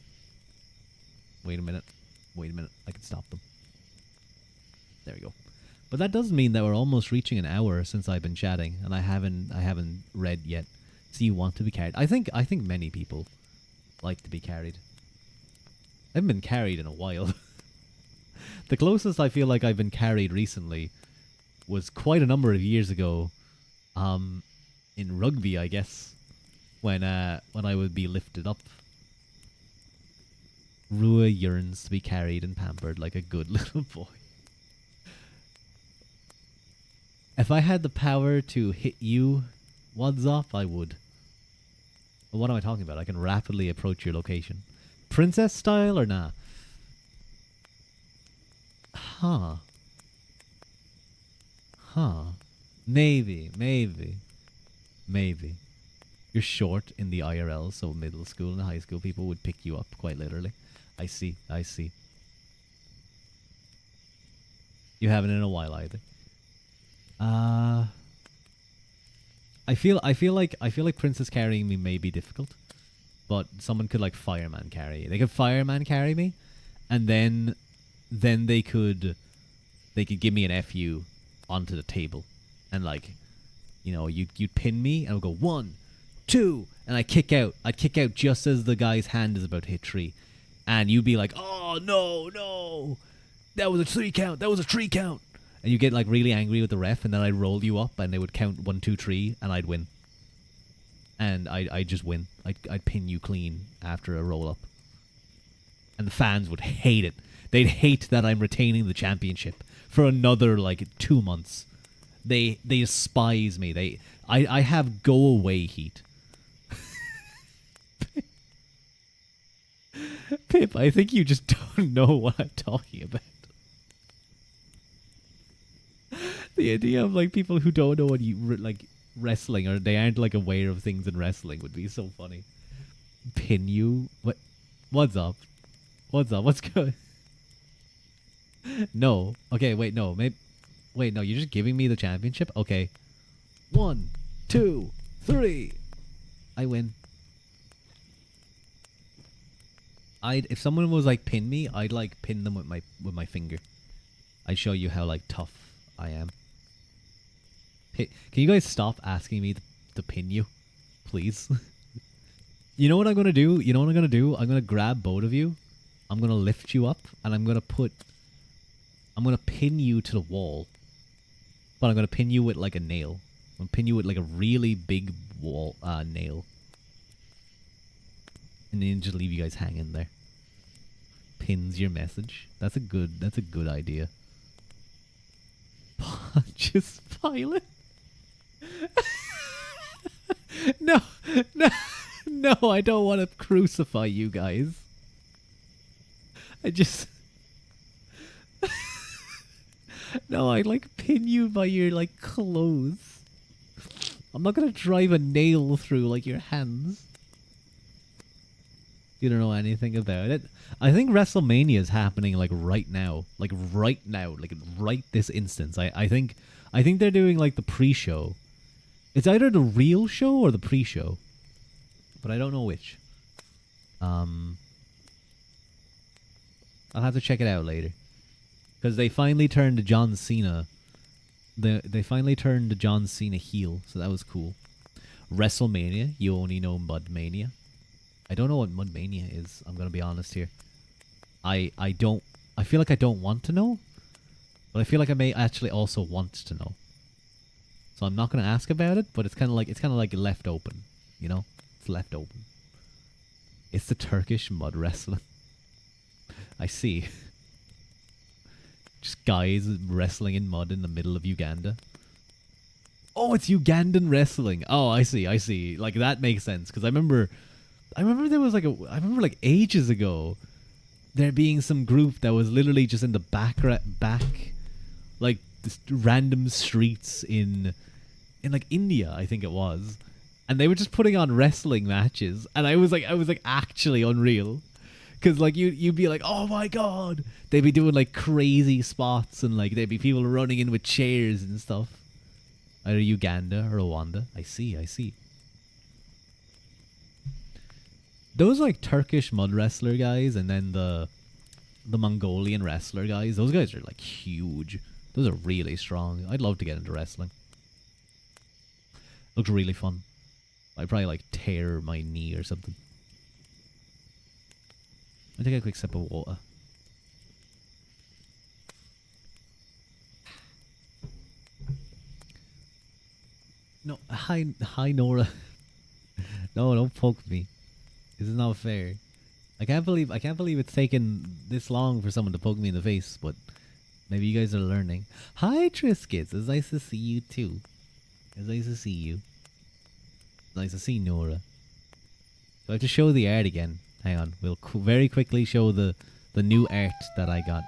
A: Wait a minute. Wait a minute. I can stop them. There we go. But that does mean that we're almost reaching an hour since I've been chatting, and I haven't read yet. So you want to be carried? I think many people like to be carried. I haven't been carried in a while. The closest I feel like I've been carried recently was quite a number of years ago, in rugby, I guess, when I would be lifted up. Rua yearns to be carried and pampered like a good little boy. If I had the power to hit you, what's up, I would. But what am I talking about? I can rapidly approach your location. Princess style or nah? Huh. Maybe. You're short in the IRL, so middle school and high school people would pick you up quite literally. I see. You haven't in a while either. I feel like Princess carrying me may be difficult, but someone could like fireman carry. They could fireman carry me, and then they could give me an FU onto the table, and like, you know, you'd pin me, and I would go 1, 2, and I'd kick out just as the guy's hand is about to hit tree, and you'd be like, oh no, that was a 3 count, that was a 3 count. And you get like really angry with the ref, and then I'd roll you up, and they would count 1, 2, 3, and I'd win. And I'd just win. I'd pin you clean after a roll up. And the fans would hate it. They'd hate that I'm retaining the championship for another like 2 months. They despise me. I have go away heat. Pip, I think you just don't know what I'm talking about. The idea of like people who don't know what you like wrestling, or they aren't like aware of things in wrestling, would be so funny. Pin you? What's up? What's good? No. Okay, wait, no. Wait, no, you're just giving me the championship? Okay. 1, 2, 3. I win. If someone was like pin me, I'd like pin them with my finger. I'd show you how like tough I am. Can you guys stop asking me to pin you? Please? You know what I'm going to do? I'm going to grab both of you. I'm going to lift you up, and I'm going to pin you to the wall. But I'm going to pin you with like a nail. I'm going to pin you with like a really big wall nail. And then just leave you guys hanging there. Pins your message. That's a good idea. Pontius Pilate? No, I don't want to crucify you guys. I just no, I like pin you by your like clothes. I'm not gonna drive a nail through like your hands. You don't know anything about it. I think WrestleMania is happening like right now, like right this instance. I think they're doing like the pre-show. It's either the real show or the pre-show, but I don't know which. Um, I'll have to check it out later because they finally turned to John Cena. They finally turned to John Cena heel, so that was cool. WrestleMania, you only know Mudmania. I don't know what Mudmania is. I'm gonna be honest here. I don't. I feel like I don't want to know, but I feel like I may actually also want to know. So I'm not gonna ask about it, but it's kind of like left open. You know, it's left open. It's the Turkish mud wrestling. I see. Just guys wrestling in mud in the middle of Uganda. Oh, it's Ugandan wrestling. Oh, I see. I see. Like that makes sense because I remember there was like I remember like ages ago there being some group that was literally just in the back like this random streets in like India, I think it was. And they were just putting on wrestling matches and I was like actually unreal. Cause like you'd be like, oh my god, they'd be doing like crazy spots and like there'd be people running in with chairs and stuff. Either Uganda or Rwanda. I see. Those like Turkish mud wrestler guys and then the Mongolian wrestler guys, those guys are like huge. Those are really strong. I'd love to get into wrestling. Looks really fun. I'd probably like tear my knee or something. I'll take a quick sip of water. No, hi Nora. No, don't poke me. This is not fair. I can't believe it's taken this long for someone to poke me in the face, but maybe you guys are learning. Hi Triscuits, it's nice to see you too. It's nice to see you. Nice to see Nora. Do I have to show the art again? Hang on, we'll very quickly show the new art that I got.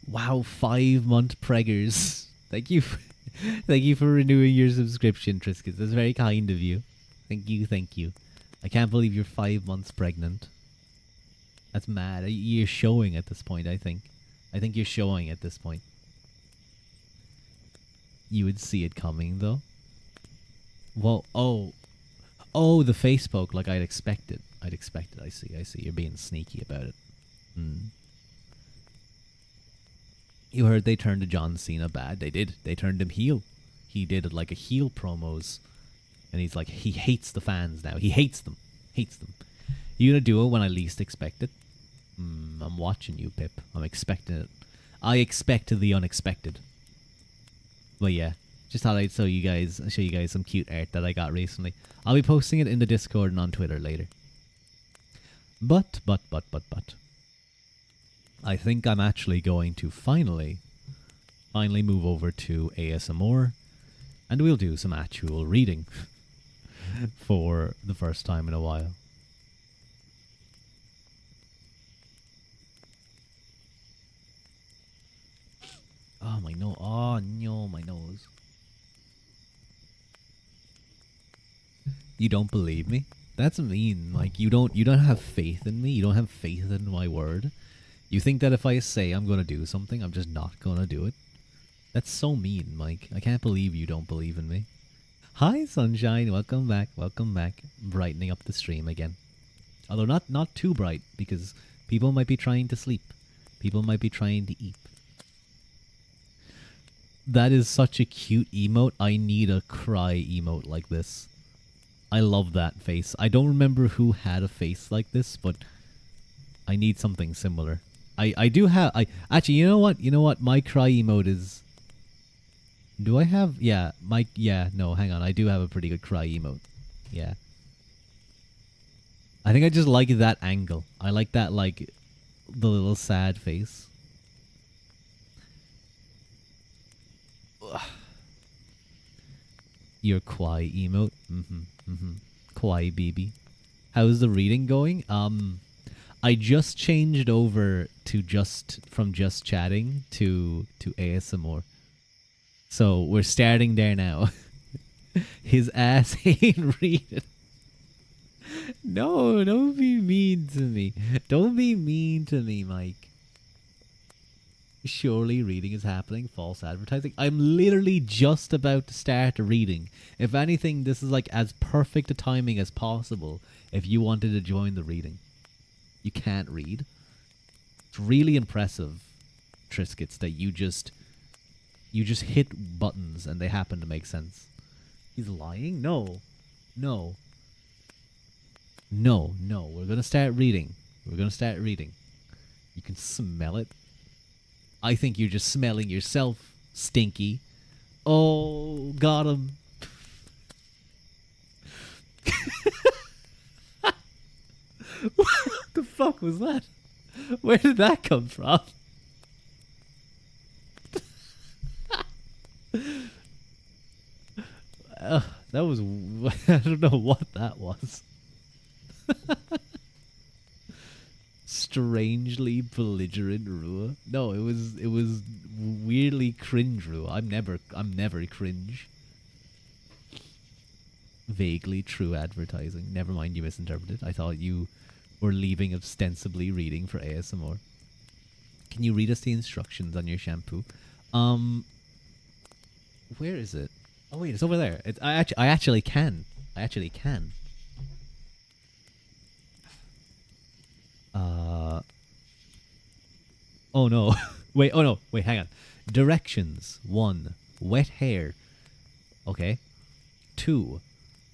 A: Wow, 5-month preggers. Thank you, thank you for renewing your subscription, Triscuits. That's very kind of you. Thank you. I can't believe you're 5 months pregnant. That's mad. You're showing at this point, I think. I think you're showing at this point. You would see it coming, though. Well, oh, the face poke like I'd expected. I see. You're being sneaky about it. You heard they turned to John Cena bad. They did. They turned him heel. He did like a heel promos. And he's like, he hates the fans now. He hates them. You gonna do it when I least expect it? I'm watching you, Pip. I'm expecting it. I expect the unexpected. But yeah, just thought I'd show you guys some cute art that I got recently. I'll be posting it in the Discord and on Twitter later. But. I think I'm actually going to finally move over to ASMR, and we'll do some actual reading for the first time in a while. Oh, my nose. Oh, no, my nose. You don't believe me? That's mean. Like, you don't have faith in me? You don't have faith in my word? You think that if I say I'm gonna do something, I'm just not gonna do it? That's so mean, Mike. I can't believe you don't believe in me. Hi, Sunshine. Welcome back. Brightening up the stream again. Although not too bright, because people might be trying to sleep. People might be trying to eat. That is such a cute emote. I need a cry emote like this. I love that face. I don't remember who had a face like this, but I need something similar. I do have... Actually, you know what? My cry emote is... Do I have... Yeah, no, hang on. I do have a pretty good cry emote. Yeah. I think I just like that angle. I like that, like, the little sad face. Ugh. Your Kwai emote. Kwai BB. How's the reading going? I just changed over to just chatting to ASMR. So we're starting there now. His ass ain't reading. No, don't be mean to me. Don't be mean to me, Mike. Surely reading is happening. False advertising. I'm literally just about to start reading. If anything, this is like as perfect a timing as possible if you wanted to join the reading. You can't read. It's really impressive, Triscuits, that you just hit buttons and they happen to make sense. He's lying? No. No. No, no. We're gonna start reading. We're gonna start reading. You can smell it. I think you're just smelling yourself, Stinky. Oh, got him. What the fuck was that? Where did that come from? That was... I don't know what that was. Strangely belligerent Ruadh. No, it was weirdly cringe Ruadh. I'm never cringe. Vaguely true advertising. Never mind, you misinterpreted. I thought you were leaving ostensibly reading for ASMR. Can you read us the instructions on your shampoo? Where is it? Oh wait, it's over there. I actually can. I actually can. Oh no. Wait, oh no. Wait, hang on. Directions. 1. Wet hair. Okay. 2.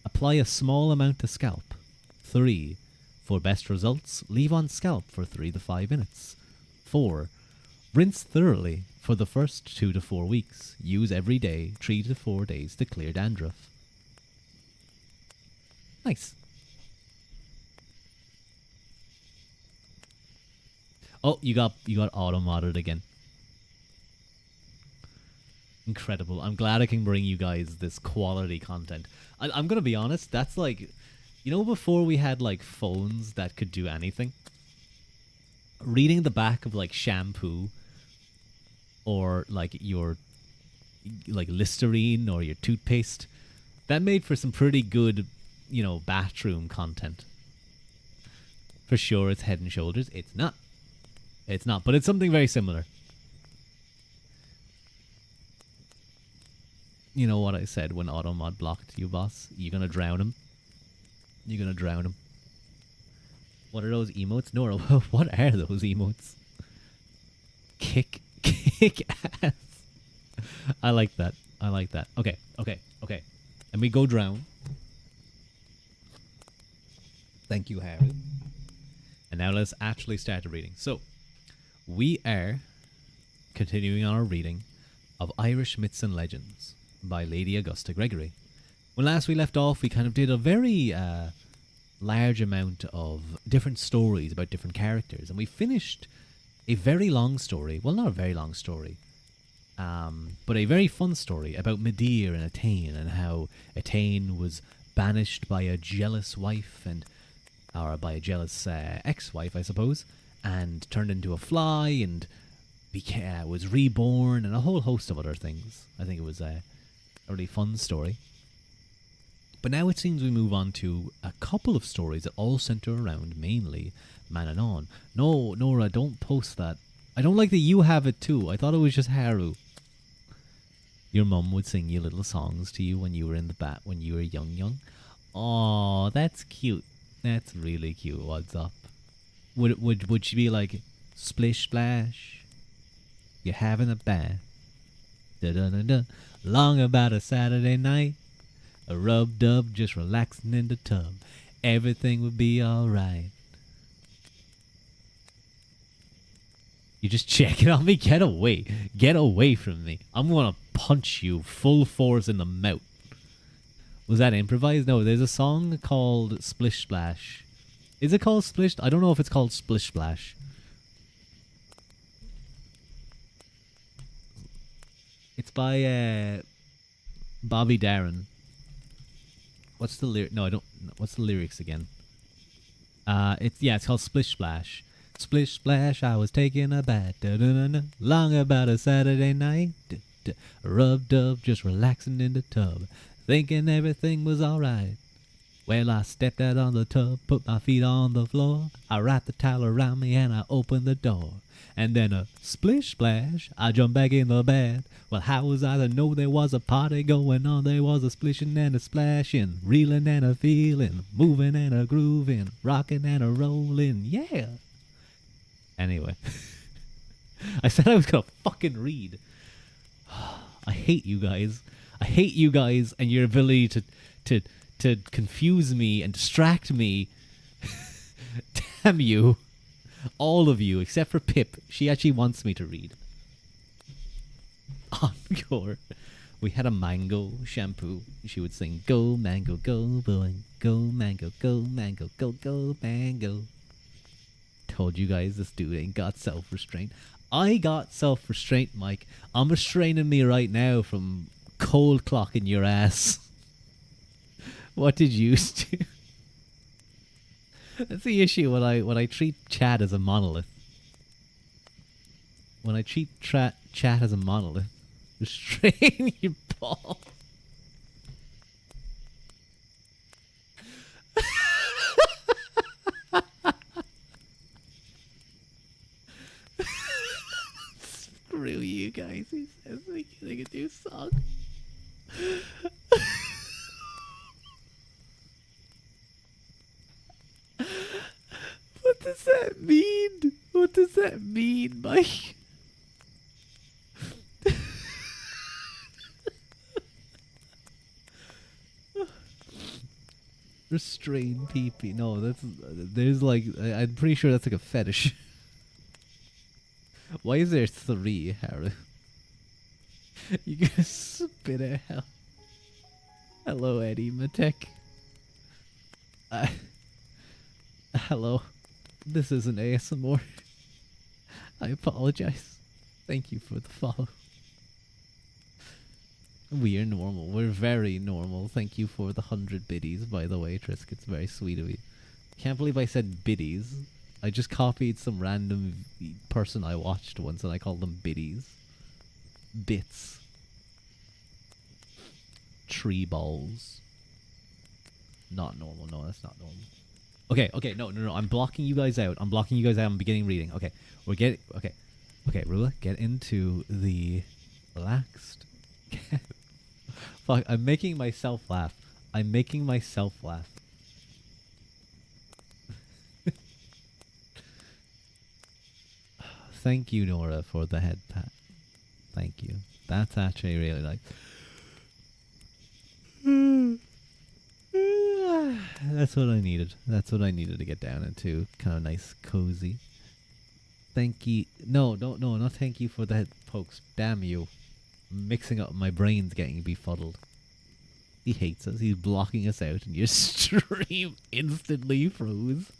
A: Apply a small amount to scalp. 3. For best results, leave on scalp for 3 to 5 minutes. 4. Rinse thoroughly for the first 2 to 4 weeks. Use every day, 3 to 4 days to clear dandruff. Nice. Oh, you got auto-modded again. Incredible. I'm glad I can bring you guys this quality content. I'm gonna be honest, that's like... You know, before we had like phones that could do anything? Reading the back of like shampoo or like your like Listerine or your toothpaste, that made for some pretty good, you know, bathroom content. For sure it's Head and Shoulders. It's not. It's not, but it's something very similar. You know what I said when Automod blocked you, boss? You're gonna drown him. You're gonna drown him. What are those emotes? Nora, what are those emotes? Kick ass. I like that. I like that. Okay. And we go drown. Thank you, Harry. And now let's actually start the reading. So, we are continuing our reading of Irish Myths and Legends by Lady Augusta Gregory. When last we left off, we kind of did a very large amount of different stories about different characters, and we finished a very long story. Well, not a very long story, but a very fun story about Medea and Etain, and how Etain was banished by a jealous wife, or by a jealous ex-wife, I suppose, and turned into a fly, and was reborn, and a whole host of other things. I think it was a really fun story. But now it seems we move on to a couple of stories that all center around mainly Manannán. No, Nora, don't post that. I don't like that you have it too. I thought it was just Haru. Your mum would sing you little songs to you when you were in the bat when you were young. Oh, that's cute. That's really cute. What's up? Would she be like, splish splash? You're having a bath. Da da da da. Long about a Saturday night. A rub-dub, just relaxing in the tub. Everything would be alright. You're just checking on me? Get away. Get away from me. I'm gonna punch you full force in the mouth. Was that improvised? No, there's a song called Splish Splash. Is it called Splish? I don't know if it's called Splish Splash. It's by Bobby Darin. What's the lyric? No, I don't. What's the lyrics again? It's called Splish Splash. Splish Splash, I was taking a bath, long about a Saturday night. Rubbed up, just relaxing in the tub, thinking everything was alright. Well, I stepped out on the tub, put my feet on the floor. I wrapped the towel around me and I opened the door. And then a splish splash, I jumped back in the bed. Well, how was I to know there was a party going on? There was a splishing and a splashing, reeling and a feeling, moving and a grooving, rocking and a rolling, yeah. Anyway, I said I was gonna fucking read. I hate you guys. I hate you guys and your ability to confuse me and distract me. Damn you. All of you, except for Pip. She actually wants me to read. Encore. We had a mango shampoo. She would sing, go mango, go boy. Go mango, go mango, go, go mango. Told you guys this dude ain't got self-restraint. I got self-restraint, Mike. I'm restraining me right now from cold clocking your ass. What did you do? That's the issue when I treat chat as a monolith. When I treat chat as a monolith, restrain your ball. Screw you guys. He says we're getting a new song. What does that mean? What does that mean, Mike? Restrain pee-pee. No, there's like, I'm pretty sure that's like a fetish. Why is there 3, Harry? You gonna spit at hell. Hello, Eddie Matek. Hello. This isn't ASMR. I apologize. Thank you for the follow. We are normal. We're very normal. Thank you for the 100 biddies, by the way, Trisk. It's very sweet of you. Can't believe I said biddies. I just copied some random person I watched once and I called them biddies. Bits. Tree balls. Not normal. No, that's not normal. Okay, no. I'm blocking you guys out. I'm beginning reading. Okay, okay, Ruadh, get into the relaxed. Fuck, I'm making myself laugh. Thank you, Nora, for the head pat. Thank you. That's actually really nice. That's what I needed. That's what I needed to get down into. Kind of nice, cozy. Thank you. No, not thank you for the head pokes. Damn you. I'm mixing up. My brain's getting befuddled. He hates us. He's blocking us out, and your stream instantly froze.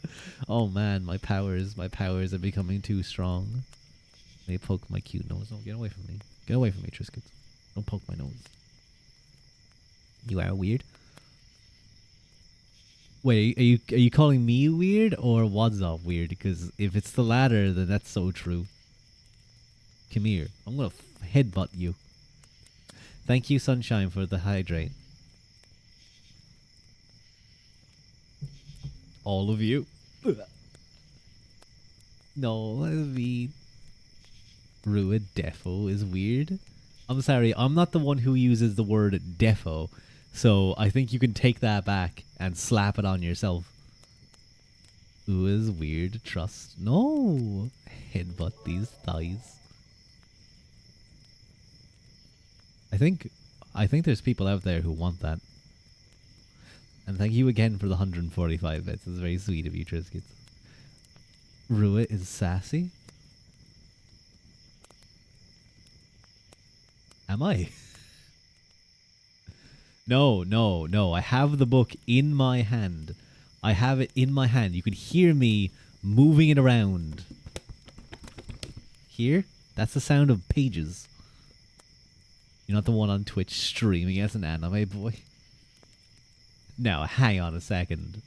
A: Oh man, my powers are becoming too strong. They poke my cute nose. No, get away from me. Get away from me, Triscuits. Don't poke my nose. You are weird. Wait, are you calling me weird or Wadzov weird? Because if it's the latter, then that's so true. Come here. I'm gonna headbutt you. Thank you, Sunshine, for the hydrate. All of you. No, that's me. Ruadh defo is weird. I'm sorry, I'm not the one who uses the word defo, so I think you can take that back and slap it on yourself. Who is weird? Trust. No. Headbutt these thighs. I think there's people out there who want that. And thank you again for the 145 bits. It's very sweet of you, Triscuits. Ruadh is sassy? Am I? No. I have the book in my hand. I have it in my hand. You can hear me moving it around. Here? That's the sound of pages. You're not the one on Twitch streaming as an anime boy. Now, hang on a second.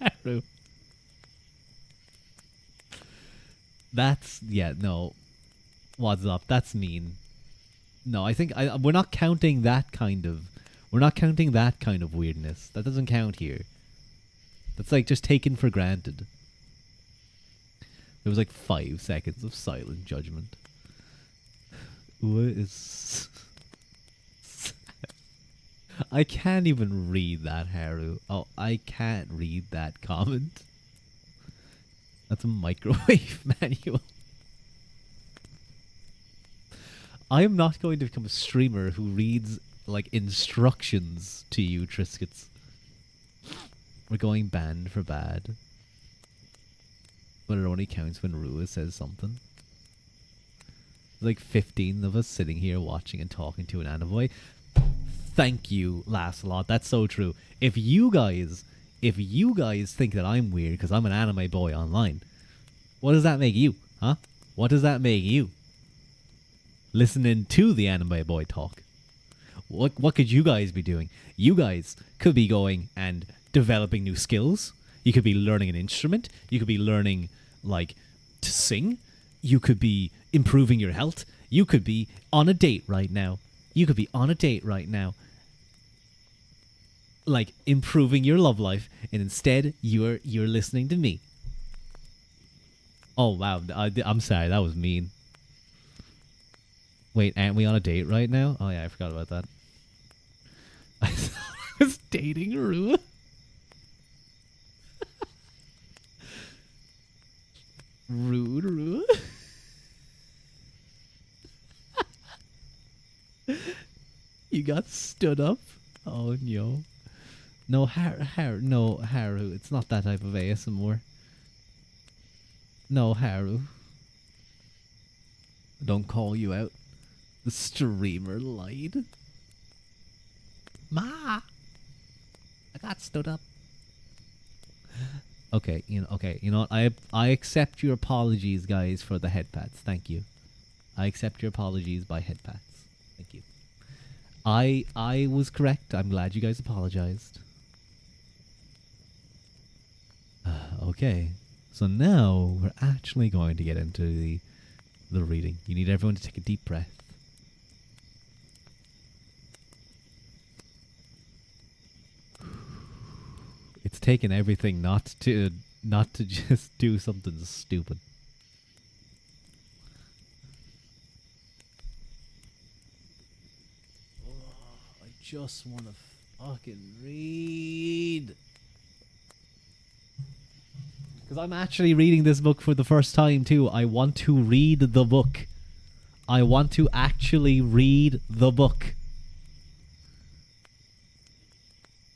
A: Haru. That's yeah. No, what's up? That's mean. No, I think we're not counting that kind of. We're not counting that kind of weirdness. That doesn't count here. That's like just taken for granted. There was like 5 seconds of silent judgment. What is? I can't even read that, Haru. Oh, I can't read that comment. That's a microwave manual. I am not going to become a streamer who reads like instructions to you, Triscuits. We're going banned for bad. But it only counts when Ruadh says something. There's like 15 of us sitting here watching and talking to an Anaboy. Thank you, Lancelot. That's so true. If you guys think that I'm weird because I'm an anime boy online, what does that make you? Huh? What does that make you? Listening to the anime boy talk. What could you guys be doing? You guys could be going and developing new skills. You could be learning an instrument. You could be learning, like, to sing. You could be improving your health. You could be on a date right now. You could be on a date right now. Like, improving your love life. And instead, you're listening to me. Oh, wow. I'm sorry. That was mean. Wait, aren't we on a date right now? Oh, yeah. I forgot about that. I thought I was dating Ruadh. Rude. You got stood up? Oh, no. No, Haru. It's not that type of ASMR. No, Haru. Don't call you out. The streamer lied. Ma! I got stood up. Okay, you know what? I accept your apologies, guys, for the head pats. Thank you. I accept your apologies by head pats. Thank you. I was correct. I'm glad you guys apologized. Okay. So now we're actually going to get into the reading. You need everyone to take a deep breath. It's taken everything not to just do something stupid. Oh, I just want to fucking read. Because I'm actually reading this book for the first time too. I want to read the book. I want to actually read the book.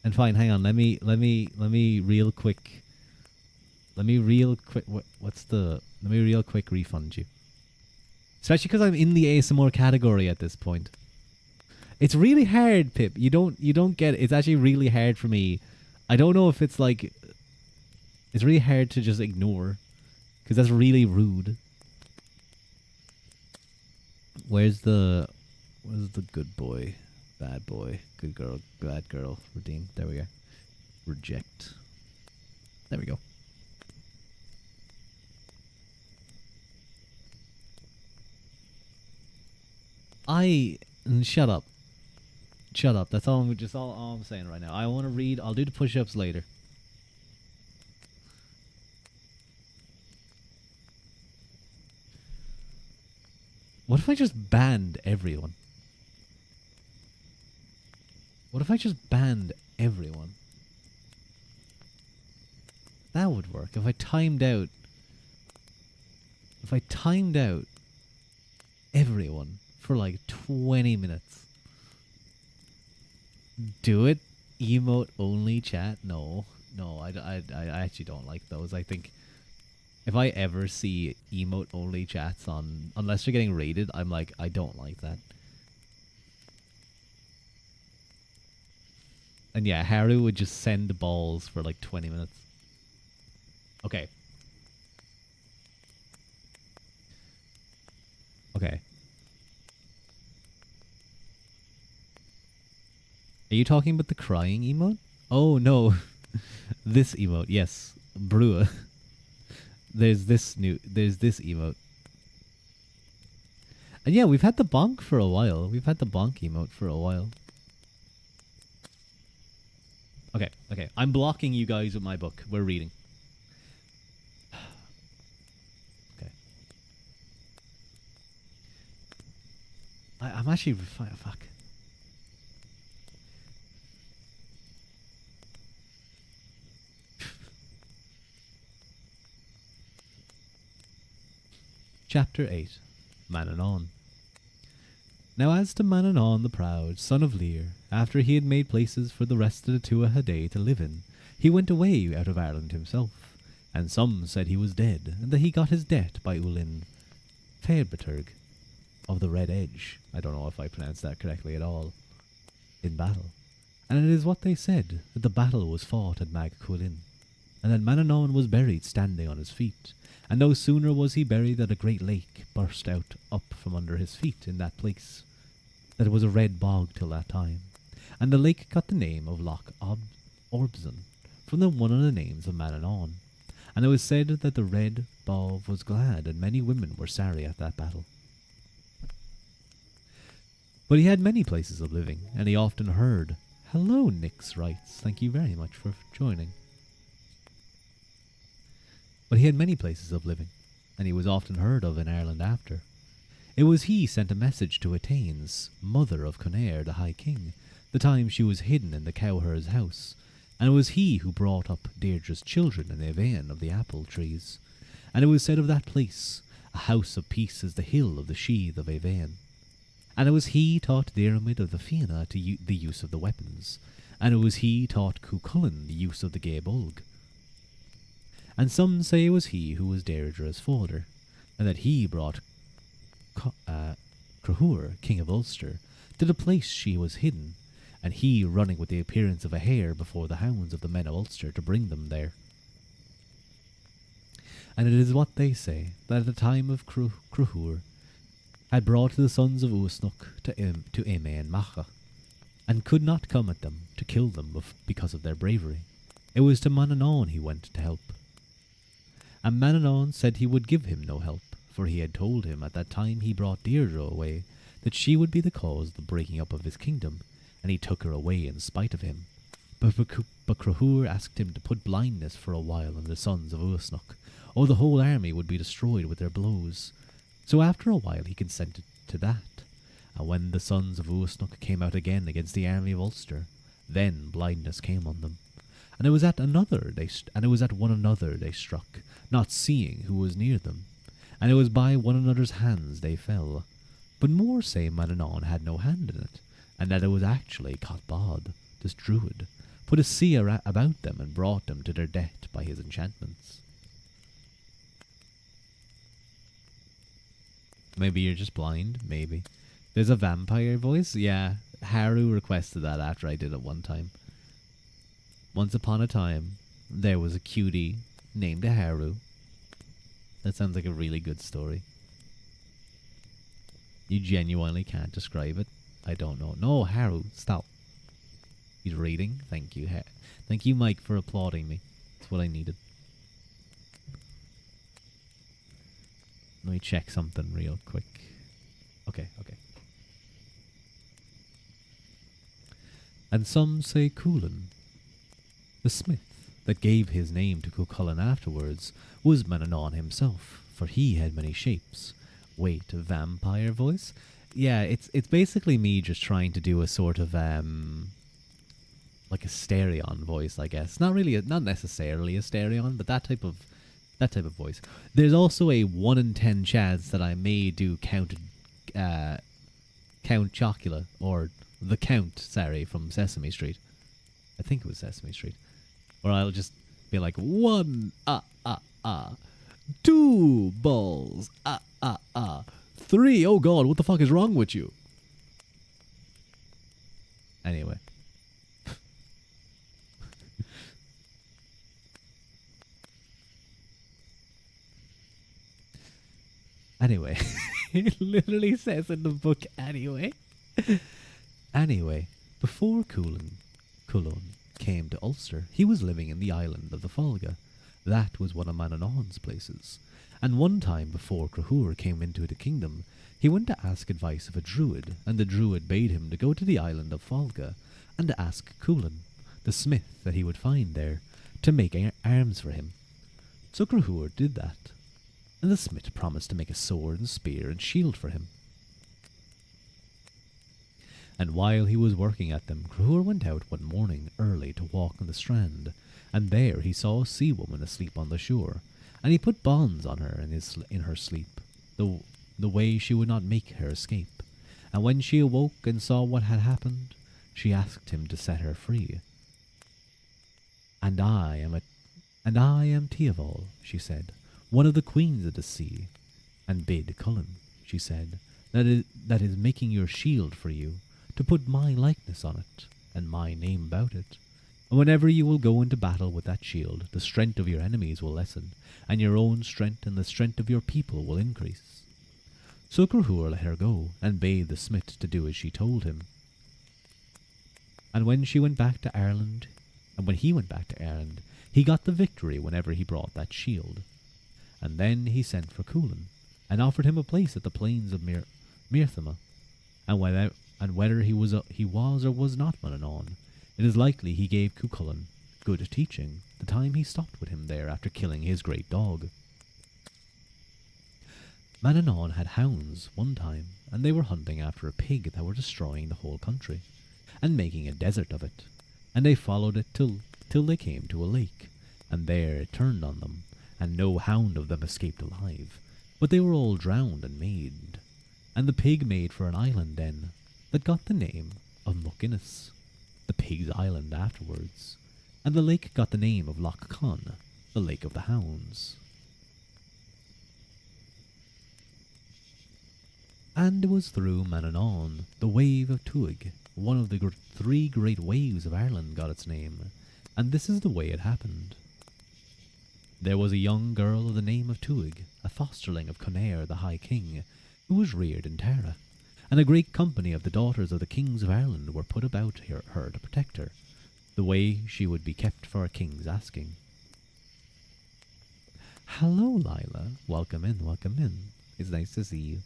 A: And fine, hang on. Let me real quick. Let me real quick refund you. Especially because I'm in the ASMR category at this point. It's really hard, Pip. You don't get it. It's actually really hard for me. I don't know if it's like, it's really hard to just ignore, because that's really rude. Where's the good boy? Bad boy, good girl, bad girl, redeem. There we go. Reject. There we go. Shut up. Shut up. That's all I'm saying right now. I want to read. I'll do the push-ups later. What if I just banned everyone? What if I just banned everyone? That would work. If I timed out everyone for like 20 minutes. Do it. Emote only chat. No, I actually don't like those. I think if I ever see emote only chats on, unless they're getting raided, I'm like, I don't like that. And yeah, Haru would just send the balls for like 20 minutes. Okay. Okay. Are you talking about the crying emote? Oh no, this emote. Yes, brewer. There's this emote. And yeah, we've had the bonk for a while. We've had the bonk emote for a while. Okay, okay. I'm blocking you guys with my book. We're reading. Okay. I'm actually fuck. Chapter 8. Manannán. Now as to Manannán the proud, son of Lear, after he had made places for the rest of the Tuatha Dé to live in, he went away out of Ireland himself, and some said he was dead, and that he got his death by Ulin Fearbaturg of the Red Edge. I don't know if I pronounced that correctly at all. In battle. And it is what they said, that the battle was fought at Mag Cuillin, and that Manannán was buried standing on his feet, and no sooner was he buried that a great lake burst out up from under his feet in that place, that it was a red bog till that time, and the lake got the name of Loch Orbson, from one of the names of Manannán, and it was said that the red bog was glad, and many women were sorry at that battle. But he had many places of living, and he often heard, "Hello, Nix writes, thank you very much for joining." But he had many places of living, and he was often heard of in Ireland after. It was he sent a message to Etain's, mother of Conair, the High King, the time she was hidden in the cowherd's house, and it was he who brought up Deirdre's children in the vein of the apple trees. And it was said of that place, "A house of peace is the hill of the sheath of Evain." And it was he taught Diarmid of the Fianna the use of the weapons, and it was he taught Cuchulainn the use of the gay bulg. And some say it was he who was Deirdre's father, and that he brought Cahur, king of Ulster, to the place she was hidden, and he running with the appearance of a hare before the hounds of the men of Ulster to bring them there. And it is what they say, that at the time of Cahur had brought the sons of Uasnach to Eme and Macha, and could not come at them to kill them because of their bravery. It was to Manannán he went to help. And Manannán said he would give him no help, for he had told him at that time he brought Deirdre away, that she would be the cause of the breaking up of his kingdom, and he took her away in spite of him. But Cahur asked him to put blindness for a while on the sons of Uasnach, or the whole army would be destroyed with their blows. So after a while he consented to that, and when the sons of Uasnach came out again against the army of Ulster, then blindness came on them. And it was at one another they struck, not seeing who was near them. And it was by one another's hands they fell. But more say Manannán had no hand in it, and that it was actually Cathbad, this druid, put a sea about them and brought them to their death by his enchantments. Maybe you're just blind, maybe. There's a vampire voice? Yeah, Haru requested that after I did it one time. Once upon a time, there was a cutie named Haru. That sounds like a really good story. You genuinely can't describe it? I don't know. No, Haru, stop. He's reading. Thank you. Thank you, Mike, for applauding me. That's what I needed. Let me check something real quick. Okay. And some say Cuchulainn, the smith that gave his name to Cuchulainn afterwards, was Manannán himself, for he had many shapes. Wait, vampire voice? Yeah, it's basically me just trying to do a sort of like a stereon voice, I guess. Not necessarily a stereon, but that type of voice. There's also a 1 in 10 chance that I may do Count Chocula, or the Count, sorry, from Sesame Street. I think it was Sesame Street. Or I'll just be like, 1, 2 balls, 3, oh god, what the fuck is wrong with you? Anyway. Anyway. It literally says in the book anyway. Anyway, before Cuchulainn, came to Ulster, he was living in the island of the Folga. That was one of Manannán's places. And one time before Cahur came into the kingdom, he went to ask advice of a druid, and the druid bade him to go to the island of Folga and to ask Culan, the smith that he would find there, to make arms for him. So Cahur did that, and the smith promised to make a sword and spear and shield for him. And while he was working at them, Cahur went out one morning early to walk on the strand, and there he saw a sea woman asleep on the shore, and he put bonds on her in her sleep, the way she would not make her escape. And when she awoke and saw what had happened, she asked him to set her free. And I am Tiaval, she said, one of the queens of the sea, and bid Cullen, she said, that is making your shield for you, to put my likeness on it, and my name about it. And whenever you will go into battle with that shield, the strength of your enemies will lessen, and your own strength and the strength of your people will increase. So Cahur let her go, and bade the smith to do as she told him. And when he went back to Ireland, he got the victory whenever he brought that shield. And then he sent for Culan, and offered him a place at the plains of Mirthama. And whether he was or was not Manannán, it is likely he gave Cuchulainn good teaching the time he stopped with him there after killing his great dog. Manannán had hounds one time, and they were hunting after a pig that were destroying the whole country, and making a desert of it. And they followed it till they came to a lake, and there it turned on them, and no hound of them escaped alive, but they were all drowned and maimed. And the pig made for an island then, that got the name of Muckinnis, the pig's island afterwards, and the lake got the name of Loch Conn, the lake of the hounds. And it was through Manannán, the wave of Tuig, one of the three great waves of Ireland, got its name, and this is the way it happened. There was a young girl of the name of Tuig, a fosterling of Conair the High King, who was reared in Tara, and a great company of the daughters of the kings of Ireland were put about her to protect her, the way she would be kept for a king's asking. Hello, Lila. Welcome in, welcome in. It's nice to see you.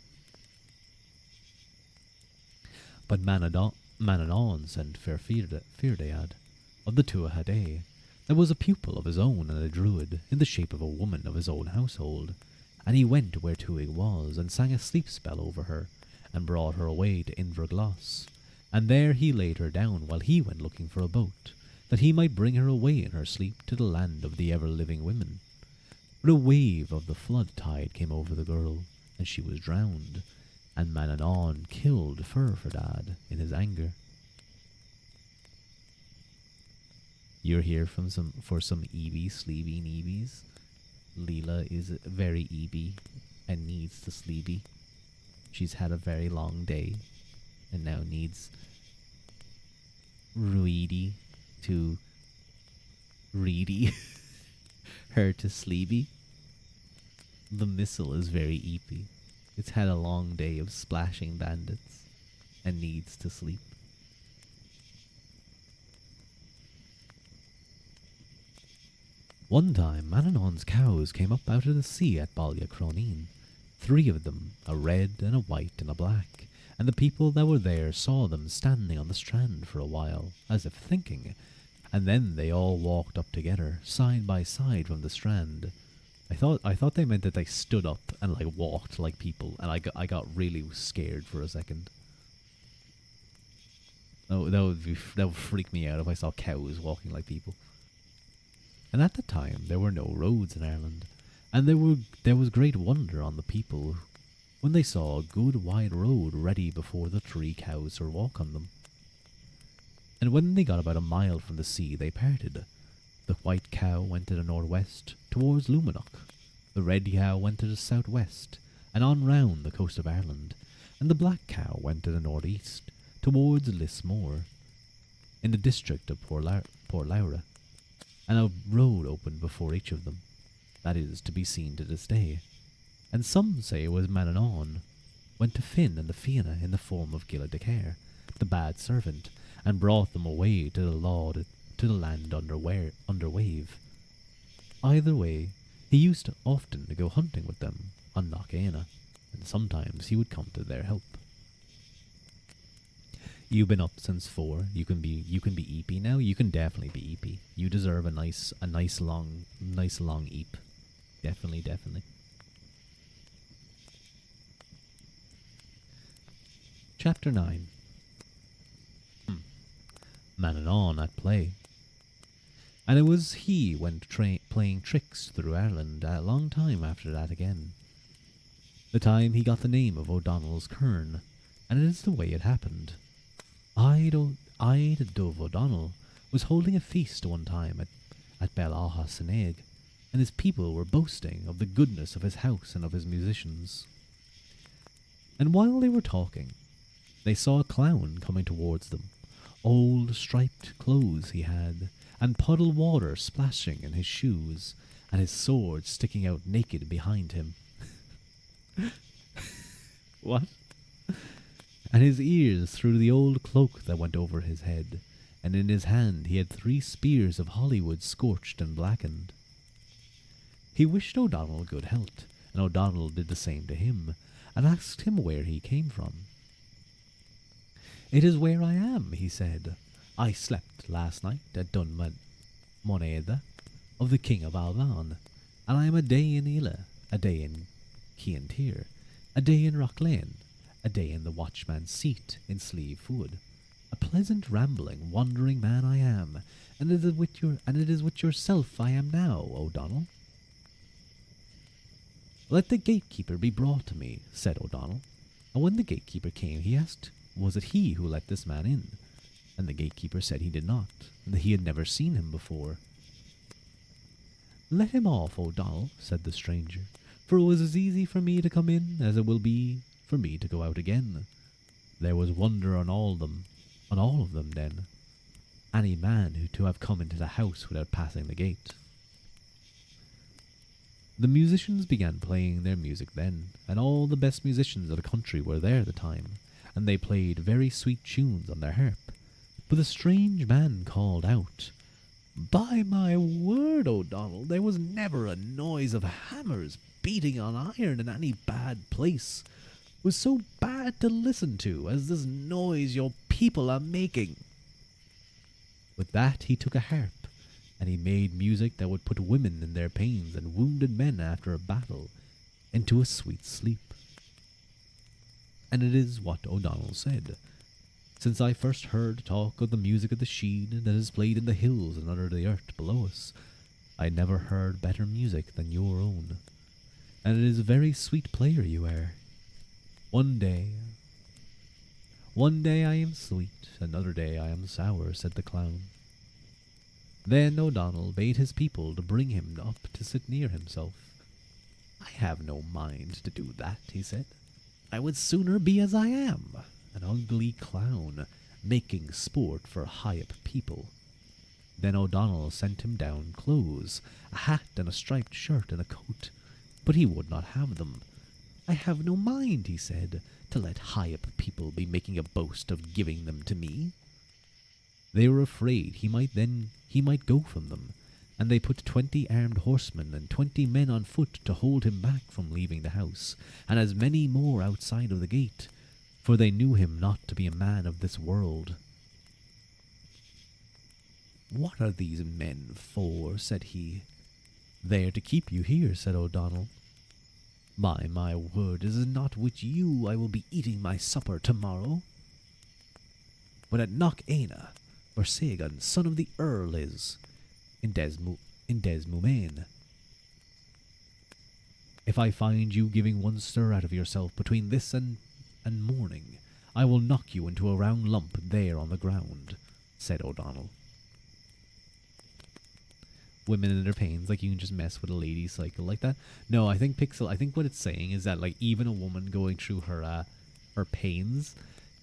A: But Manannán sent fair Firdead of the Tuatha that was a pupil of his own and a druid, in the shape of a woman of his own household, and he went where Tuig was, and sang a sleep spell over her, and brought her away to Invergloss, and there he laid her down while he went looking for a boat, that he might bring her away in her sleep to the land of the ever-living women. But a wave of the flood tide came over the girl, and she was drowned, and Manannán killed Firferdad in his anger. You're here for some Eevee, Sleevey, Neebies. Leela is very Eevee and needs to Sleevey. She's had a very long day and now needs Ruadh to Reedy her to Sleevey. The missile is very Eepy. It's had a long day of splashing bandits and needs to sleep. One time, Manannán's cows came up out of the sea at Baile Croneen, 3 of them, a red and a white and a black, and the people that were there saw them standing on the strand for a while, as if thinking, and then they all walked up together, side by side from the strand. I thought they meant that they stood up and walked like people, and I got really scared for a second. Oh, that would freak me out if I saw cows walking like people. And at the time there were no roads in Ireland, and there was great wonder on the people when they saw a good wide road ready before the 3 cows to walk on them. And when they got about a mile from the sea, they parted. The white cow went to the northwest, towards Lumanok. The red cow went to the southwest, and on round the coast of Ireland, and the black cow went to the northeast, towards Lismore, in the district of Port Laura, and a road opened before each of them. That is to be seen to this day. And some say it was Manannán went to Finn and the Fianna in the form of Gila de Care, the bad servant, and brought them away to to the land under wave. Either way, he used often to go hunting with them on Loch Éanna, and sometimes he would come to their help. You've been up since 4. You can be eepy now. You can definitely be eepy. You deserve a nice long eep. Definitely, definitely. Chapter 9. Manannán at play. And it was he went playing tricks through Ireland a long time after that again. The time he got the name of O'Donnell's Kern, and it is the way it happened. Dove O'Donnell was holding a feast one time at Bellaha Sineg, and his people were boasting of the goodness of his house and of his musicians. And while they were talking, they saw a clown coming towards them. Old striped clothes he had, and puddled water splashing in his shoes, and his sword sticking out naked behind him. What? And his ears through the old cloak that went over his head, and in his hand he had 3 spears of Hollywood scorched and blackened. He wished O'Donnell good health, and O'Donnell did the same to him, and asked him where he came from. "It is where I am," he said. "I slept last night at Moneda of the King of Alban, and I am a day in Ila, a day in Ciantir, a day in Rocklane, a day in the watchman's seat in Slieve Fuad. A pleasant rambling, wandering man I am, and it is with yourself I am now, O'Donnell." "Let the gatekeeper be brought to me," said O'Donnell. And when the gatekeeper came, he asked, was it he who let this man in? And the gatekeeper said he did not, and that he had never seen him before. "Let him off, O'Donnell," said the stranger, "for it was as easy for me to come in as it will be for me to go out again." There was wonder on all of them then, any man who to have come into the house without passing the gate. The musicians began playing their music then, and all the best musicians of the country were there at the time, and they played very sweet tunes on their harp. But the strange man called out, "By my word, O'Donnell, there was never a noise of hammers beating on iron in any bad place was so bad to listen to as this noise your people are making." With that he took a harp, and he made music that would put women in their pains and wounded men after a battle into a sweet sleep. And it is what O'Donnell said. "Since I first heard talk of the music of the Sheen that is played in the hills and under the earth below us, I never heard better music than your own. And it is a very sweet player you are. One day I am sweet, another day I am sour," said the clown. Then O'Donnell bade his people to bring him up to sit near himself. "I have no mind to do that," he said. "I would sooner be as I am, an ugly clown, making sport for high-up people." Then O'Donnell sent him down clothes, a hat and a striped shirt and a coat, but he would not have them. "I have no mind," he said, "to let high-up people be making a boast of giving them to me." They were afraid he might go from them, and they put 20 armed horsemen and 20 men on foot to hold him back from leaving the house, and as many more outside of the gate, for they knew him not to be a man of this world. "What are these men for?" said he. "They are to keep you here," said O'Donnell. "By my word, is it not with you I will be eating my supper tomorrow? But at Knock Éanna, where Sagan, son of the Earl, is, in Des Mumain. If I find you giving one stir out of yourself between this and morning, I will knock you into a round lump there on the ground," said O'Donnell. Women in their pains, like you can just mess with a lady's cycle like that. No, I think what it's saying is that like even a woman going through her pains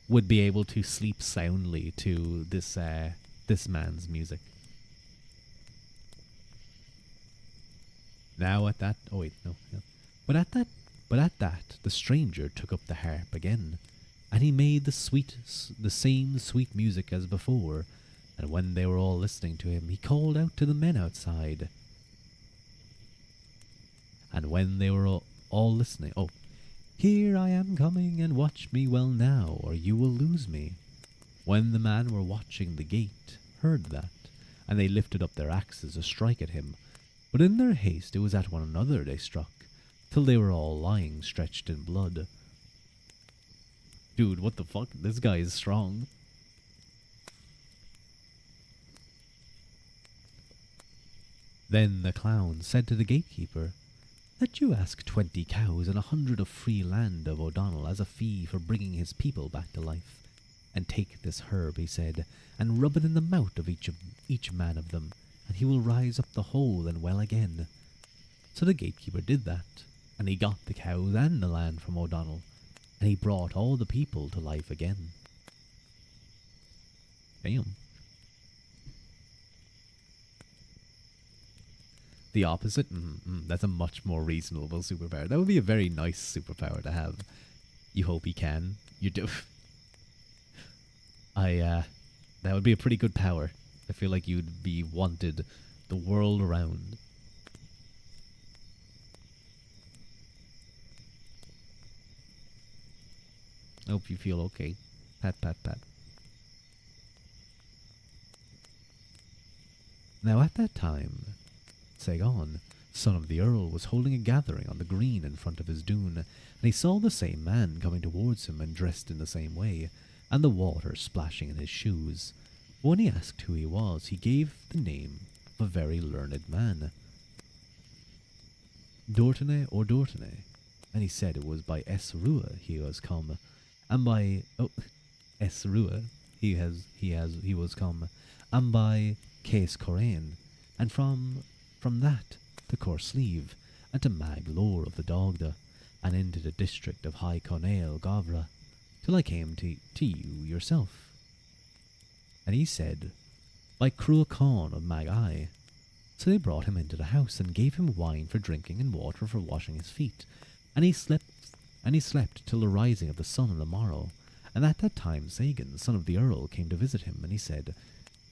A: would be able to sleep soundly to this man's music. Now at that, oh wait, no. But at that, the stranger took up the harp again, and he made the same sweet music as before, And when they were all listening to him, he called out to the men outside. And when they were all listening, oh, here I am coming, and watch me well now, or you will lose me. When the men were watching the gate heard that, and they lifted up their axes to strike at him, but in their haste it was at one another they struck, till they were all lying stretched in blood. Dude, what the fuck? This guy is strong. Then the clown said to the gatekeeper, "Let you ask 20 cows and 100 of free land of O'Donnell as a fee for bringing his people back to life. And take this herb," he said, "and rub it in the mouth of each man of them, and he will rise up the whole and well again." So the gatekeeper did that, and he got the cows and the land from O'Donnell, and he brought all the people to life again. Damn. The opposite? That's a much more reasonable superpower. That would be a very nice superpower to have. You hope he can. You do. That would be a pretty good power. I feel like you'd be wanted the world around. I hope you feel okay. Pat, pat, pat. Now at that time, Sagon, son of the Earl, was holding a gathering on the green in front of his dune, and he saw the same man coming towards him and dressed in the same way, and the water splashing in his shoes. But when he asked who he was, he gave the name of a very learned man. Dortene or Dortene, and he said it was by Ruadh he was come, and by Ruadh he was come, and by Case Corain, and from that to Corsleeve, and to Mag Lore of the Dogda, and into the district of High Conail Gavra, till I came to you yourself. And he said, by Cruachan of Mag-Eye. So they brought him into the house, and gave him wine for drinking and water for washing his feet, and he slept till the rising of the sun on the morrow. And at that time Sagan, son of the Earl, came to visit him, and he said,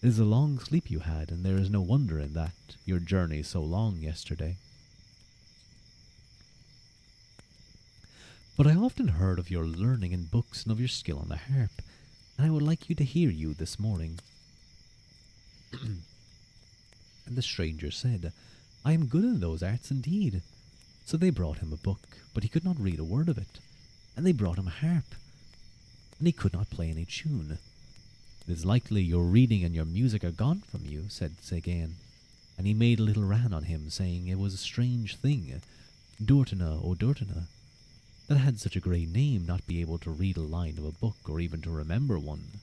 A: "It is a long sleep you had, and there is no wonder in that, your journey so long yesterday. But I often heard of your learning in books and of your skill on the harp, and I would like you to hear you this morning." And the stranger said, "I am good in those arts indeed." So they brought him a book, but he could not read a word of it. And they brought him a harp, and he could not play any tune. "It is likely your reading and your music are gone from you," said Sagan, and he made a little ran on him, saying it was a strange thing, Dortena or Dortena, that had such a great name not be able to read a line of a book or even to remember one.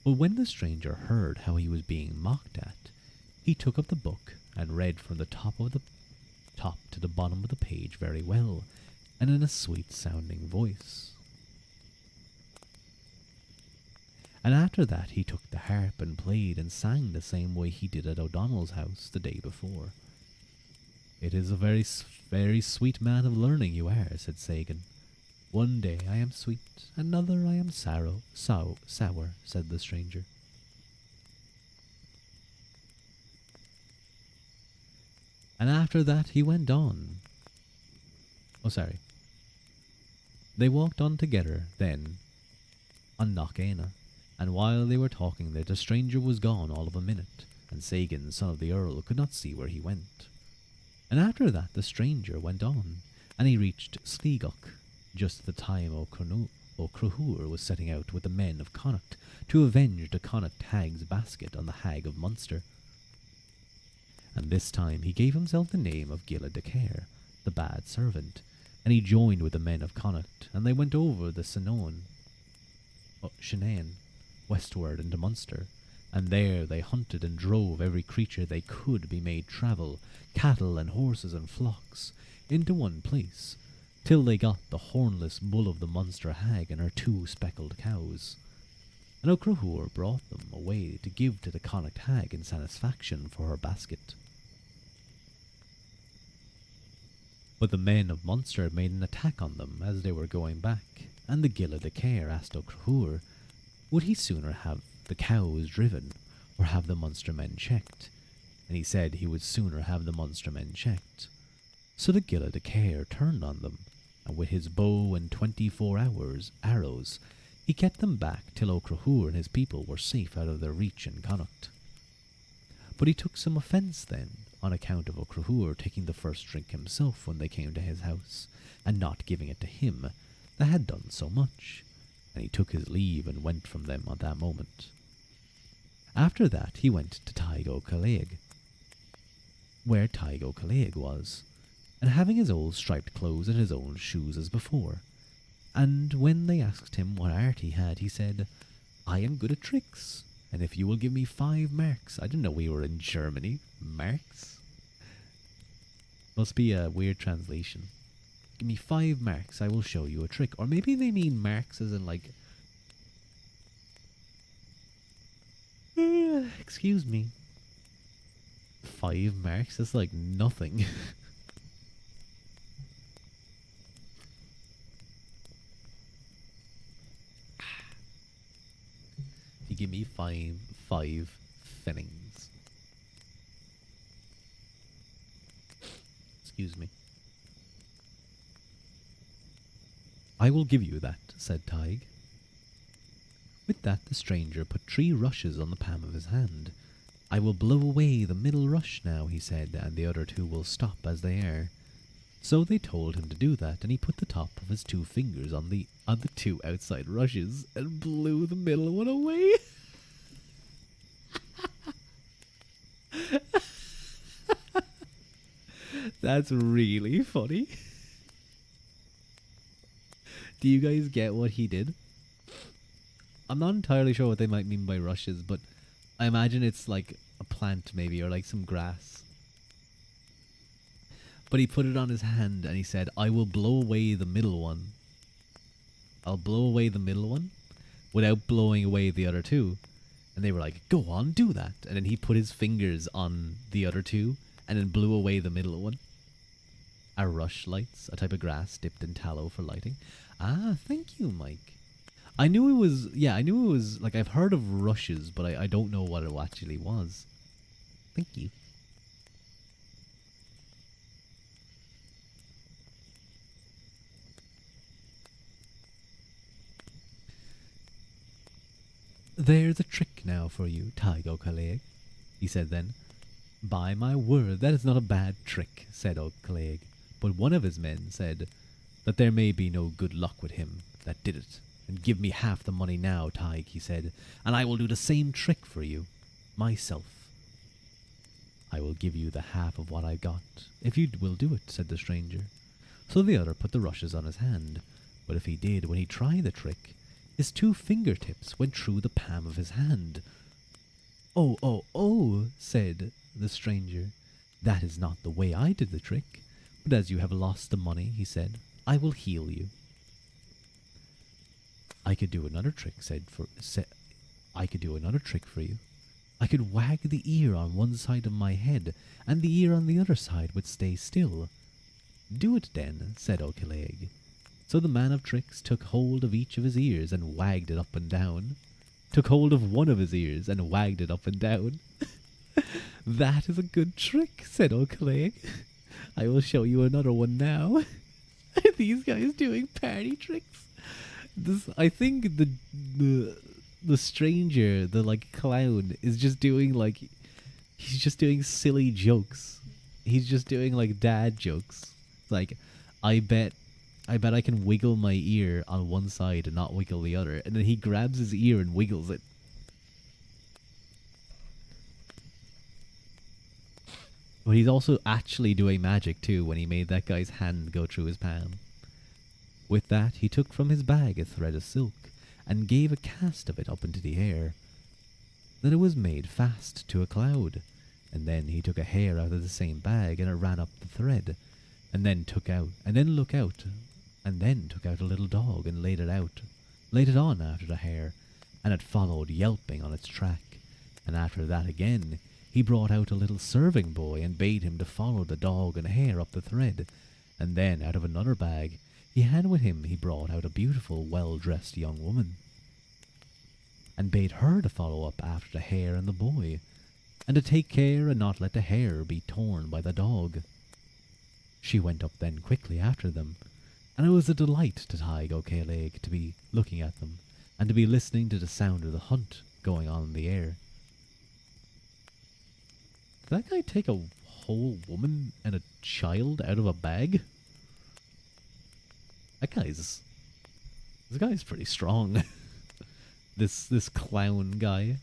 A: But when the stranger heard how he was being mocked at, he took up the book and read from the top to the bottom of the page very well, and in a sweet-sounding voice. And after that he took the harp and played and sang the same way he did at O'Donnell's house the day before. "It is a very, very sweet man of learning you are," said Sagan. "One day I am sweet, another I am sour, said the stranger. And after that he went on. They walked on together then on Knockana, and while they were talking there the stranger was gone all of a minute, and Sagan, son of the Earl, could not see where he went. And after that the stranger went on, and he reached Sleaguk, just at the time O'Cruhur was setting out with the men of Connacht to avenge the Connacht hag's basket on the hag of Munster. And this time he gave himself the name of Gilla de Care, the bad servant, and he joined with the men of Connacht, and they went over the Shannon, westward into Munster, and there they hunted and drove every creature they could be made travel, cattle and horses and flocks, into one place, till they got the hornless bull of the Munster hag and her 2 speckled cows. And O'Cruhur brought them away to give to the Connacht hag in satisfaction for her basket. But the men of Munster made an attack on them as they were going back, and the Gilla de Care asked O'Cruhur, would he sooner have the cows driven, or have the monster men checked, and he said he would sooner have the monster men checked. So the Gila de Care turned on them, and with his bow and 24 hours arrows, he kept them back till O'Crahur and his people were safe out of their reach in Connacht. But he took some offence then, on account of O'Crahur taking the first drink himself when they came to his house, and not giving it to him that had done so much, and he took his leave and went from them at that moment. After that he went to Taig O'Calaig, where Taig O'Calaig was, and having his old striped clothes and his old shoes as before. And when they asked him what art he had, he said, I am good at tricks, and if you will give me 5 marks. I didn't know we were in Germany. Marks? Must be a weird translation. Give me 5 marks, I will show you a trick. Or maybe they mean marks as in like... excuse me. 5 marks? That's like nothing. You give me five pfennigs. Excuse me. I will give you that, said Taig. With that the stranger put 3 rushes on the palm of his hand. I will blow away the middle rush now, he said, and the other 2 will stop as they are. So they told him to do that, and he put the top of his 2 fingers on the 2 outside rushes and blew the middle one away. That's really funny. Do you guys get what he did? I'm not entirely sure what they might mean by rushes, but I imagine it's like a plant maybe, or like some grass. But he put it on his hand and he said, I will blow away the middle one. I'll blow away the middle one without blowing away the other 2. And they were like, go on, do that. And then he put his fingers on the other 2 and then blew away the middle one. Are rush lights a type of grass dipped in tallow for lighting? Ah, thank you, Mike. I knew it was, like, I've heard of rushes, but I don't know what it actually was. Thank you. There's a trick now for you, Taig O'Calaig, he said then. By my word, that is not a bad trick, said O'Calaig. But one of his men said that there may be no good luck with him that did it. And give me half the money now, Taig, he said, and I will do the same trick for you, myself. I will give you the half of what I got, if you will do it, said the stranger. So the other put the rushes on his hand, but if he did, when he tried the trick, his 2 fingertips went through the palm of his hand. Oh, said the stranger, that is not the way I did the trick, but as you have lost the money, he said, I will heal you. I could do another trick, I could do another trick for you. I could wag the ear on one side of my head, and the ear on the other side would stay still. Do it then, said O'Calaig. So the man of tricks took hold of each of his ears and wagged it up and down. Took hold of one of his ears and wagged it up and down. That is a good trick, said O'Calaig. I will show you another one now. These guys doing party tricks. I think the stranger, the like clown, is just doing like, he's just doing silly jokes. He's just doing like dad jokes. Like, I bet I can wiggle my ear on one side and not wiggle the other. And then he grabs his ear and wiggles it. But he's also actually doing magic too when he made that guy's hand go through his palm. With that, he took from his bag a thread of silk and gave a cast of it up into the air. Then it was made fast to a cloud, and then he took a hair out of the same bag and it ran up the thread, and then took out a little dog and laid it on after the hare, and it followed yelping on its track. And after that again, he brought out a little serving boy and bade him to follow the dog and hare up the thread, and then out of another bag he brought out a beautiful, well-dressed young woman. and bade her to follow up after the hare and the boy, and to take care and not let the hare be torn by the dog. She went up then quickly after them, and it was a delight to Tig O'Caoleg to be looking at them, and to be listening to the sound of the hunt going on in the air. Did that guy take a whole woman and a child out of a bag? This guy's pretty strong. this clown guy.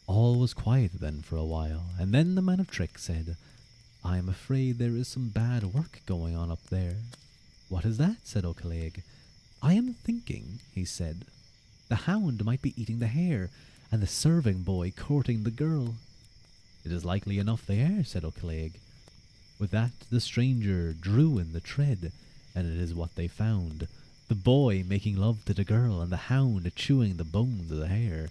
A: All was quiet then for a while, and then the man of tricks said, "I am afraid there is some bad work going on up there." "What is that?" said O'Caoleg. "I am thinking," he said, "the hound might be eating the hare, and the serving boy courting the girl." "It is likely enough they are," said O'Caoleg. With that the stranger drew in the tread, and it is what they found, the boy making love to the girl, and the hound chewing the bones of the hare.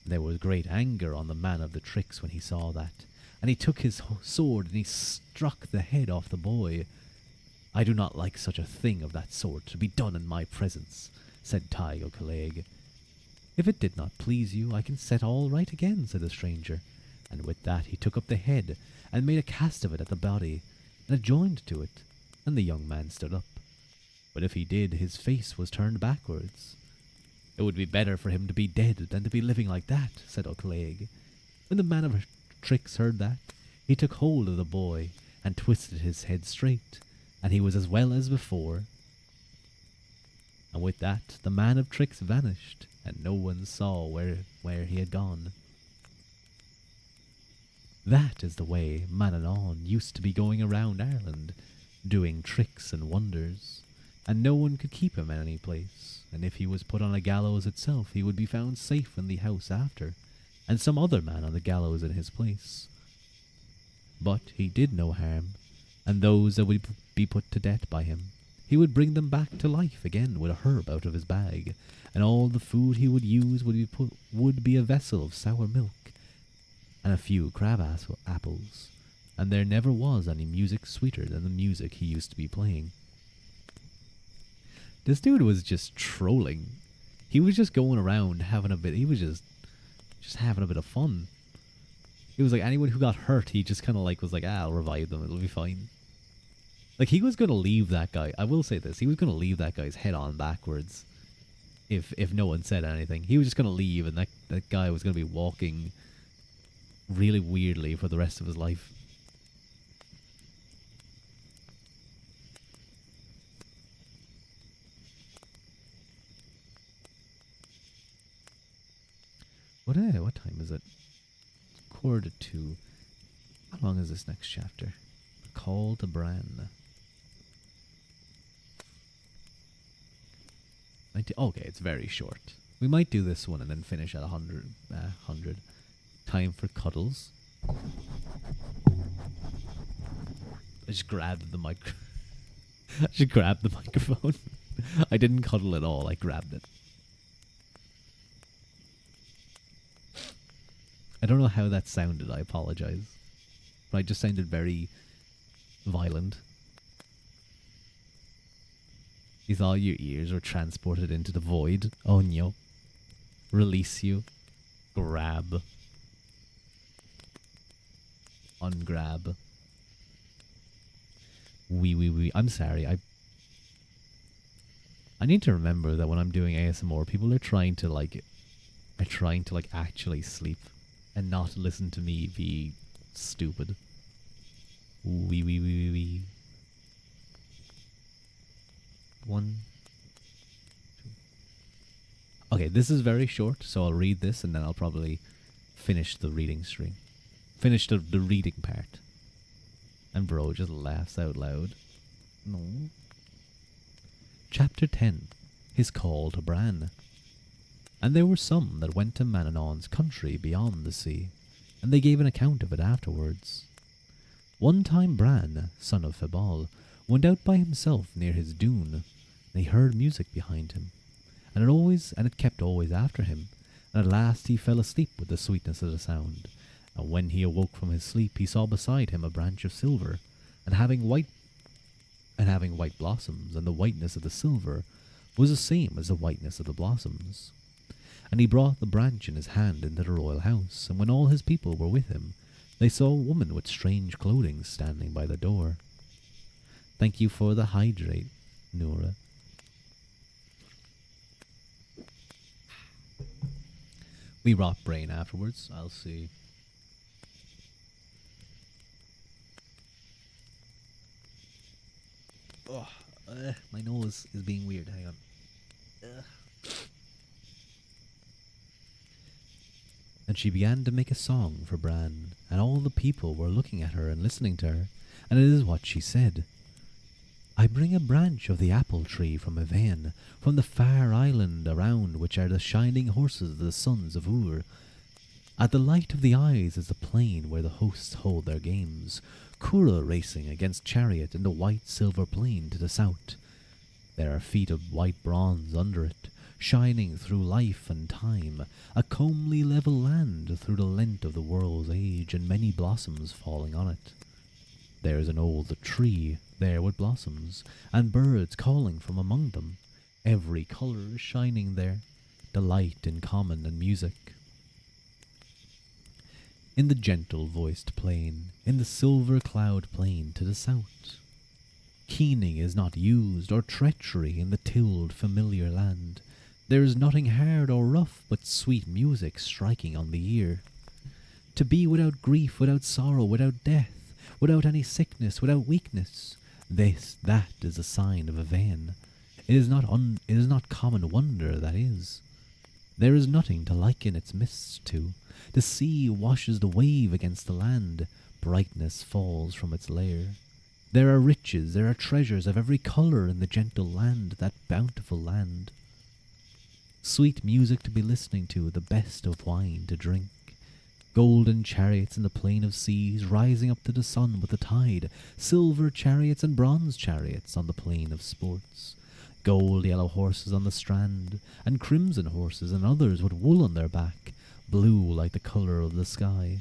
A: There was great anger on the man of the tricks when he saw that, and he took his sword and he struck the head off the boy. "I do not like such a thing of that sort to be done in my presence," said Tig O'Caoleg. "If it did not please you, I can set all right again," said the stranger, and with that he took up the head and made a cast of it at the body, and it joined to it, and the young man stood up. But if he did, his face was turned backwards. "It would be better for him to be dead than to be living like that," said O'Caoleg. When the man of tricks heard that, he took hold of the boy and twisted his head straight, and he was as well as before. And with that the man of tricks vanished, and no one saw where he had gone. That is the way Manannán used to be going around Ireland, doing tricks and wonders, and no one could keep him in any place, and if he was put on a gallows itself, he would be found safe in the house after, and some other man on the gallows in his place. But he did no harm, and those that would be put to death by him, he would bring them back to life again with a herb out of his bag, and all the food he would use would be a vessel of sour milk, and a few crab apples, and there never was any music sweeter than the music he used to be playing. This dude was just trolling. He was just going around having a bit. He was just having a bit of fun. It was like anyone who got hurt, he just kind of was like, "I'll revive them. It'll be fine." Like, he was going to leave that guy. I will say this: he was going to leave that guy's head on backwards. If no one said anything, he was just going to leave, and that guy was going to be walking really weirdly for the rest of his life. What time is it? It's 1:45. How long is this next chapter? The Call to Bran. Okay, it's very short. We might do this one and then finish at 100. Time for cuddles. I just grabbed the mic. I just grabbed the microphone. I didn't cuddle at all. I grabbed it. I don't know how that sounded. I apologize. But I just sounded very violent. You thought your ears were transported into the void. Oh no. Release you. Grab. Ungrab. Wee. I'm sorry. I need to remember that when I'm doing ASMR, people are trying to actually sleep and not listen to me be stupid. Wee. 1, 2. Okay, this is very short, so I'll read this and then I'll probably finish the reading stream. Finish the reading part. And bro just laughs out loud. No. Chapter 10. His Call to Bran. And there were some that went to Manannán's country beyond the sea, and they gave an account of it afterwards. One time Bran, son of Febal, went out by himself near his dune, and he heard music behind him, and it kept always after him, and at last he fell asleep with the sweetness of the sound. And when he awoke from his sleep, he saw beside him a branch of silver, and and having white blossoms, and the whiteness of the silver was the same as the whiteness of the blossoms. And he brought the branch in his hand into the royal house, and when all his people were with him, they saw a woman with strange clothing standing by the door. Thank you for the hydrate, Nura. We rot brain afterwards, I'll see. Oh, my nose is being weird, hang on. And she began to make a song for Bran, and all the people were looking at her and listening to her, and it is what she said. I bring a branch of the apple tree from Yvain, from the far island around which are the shining horses of the sons of Ur. At the light of the eyes is the plain where the hosts hold their games, Kura racing against chariot in the white silver plain to the south. There are feet of white bronze under it, shining through life and time, a comely level land through the length of the world's age, and many blossoms falling on it. There is an old tree there with blossoms, and birds calling from among them. Every colour is shining there, delight in common and music. In the gentle-voiced plain, in the silver cloud plain to the south. Keening is not used, or treachery in the tilled familiar land. There is nothing hard or rough, but sweet music striking on the ear. To be without grief, without sorrow, without death, without any sickness, without weakness, that is a sign of Yvain. It is not common wonder, that is. There is nothing to liken its mists to. The sea washes the wave against the land. Brightness falls from its lair. There are riches, there are treasures of every colour in the gentle land, that bountiful land. Sweet music to be listening to, the best of wine to drink. Golden chariots in the plain of seas, rising up to the sun with the tide. Silver chariots and bronze chariots on the plain of sports. Gold yellow horses on the strand, and crimson horses, and others with wool on their back, blue like the colour of the sky.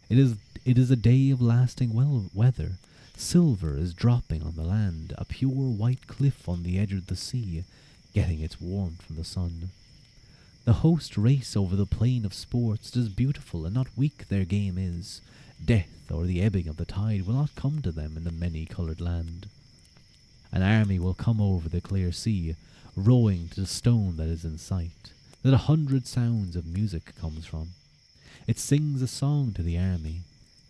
A: It is a day of lasting weather. Silver is dropping on the land, a pure white cliff on the edge of the sea, getting its warmth from the sun. The host race over the plain of sports. 'Tis beautiful and not weak their game is. Death or the ebbing of the tide will not come to them in the many-coloured land. An army will come over the clear sea, rowing to the stone that is in sight, that 100 sounds of music comes from. It sings a song to the army.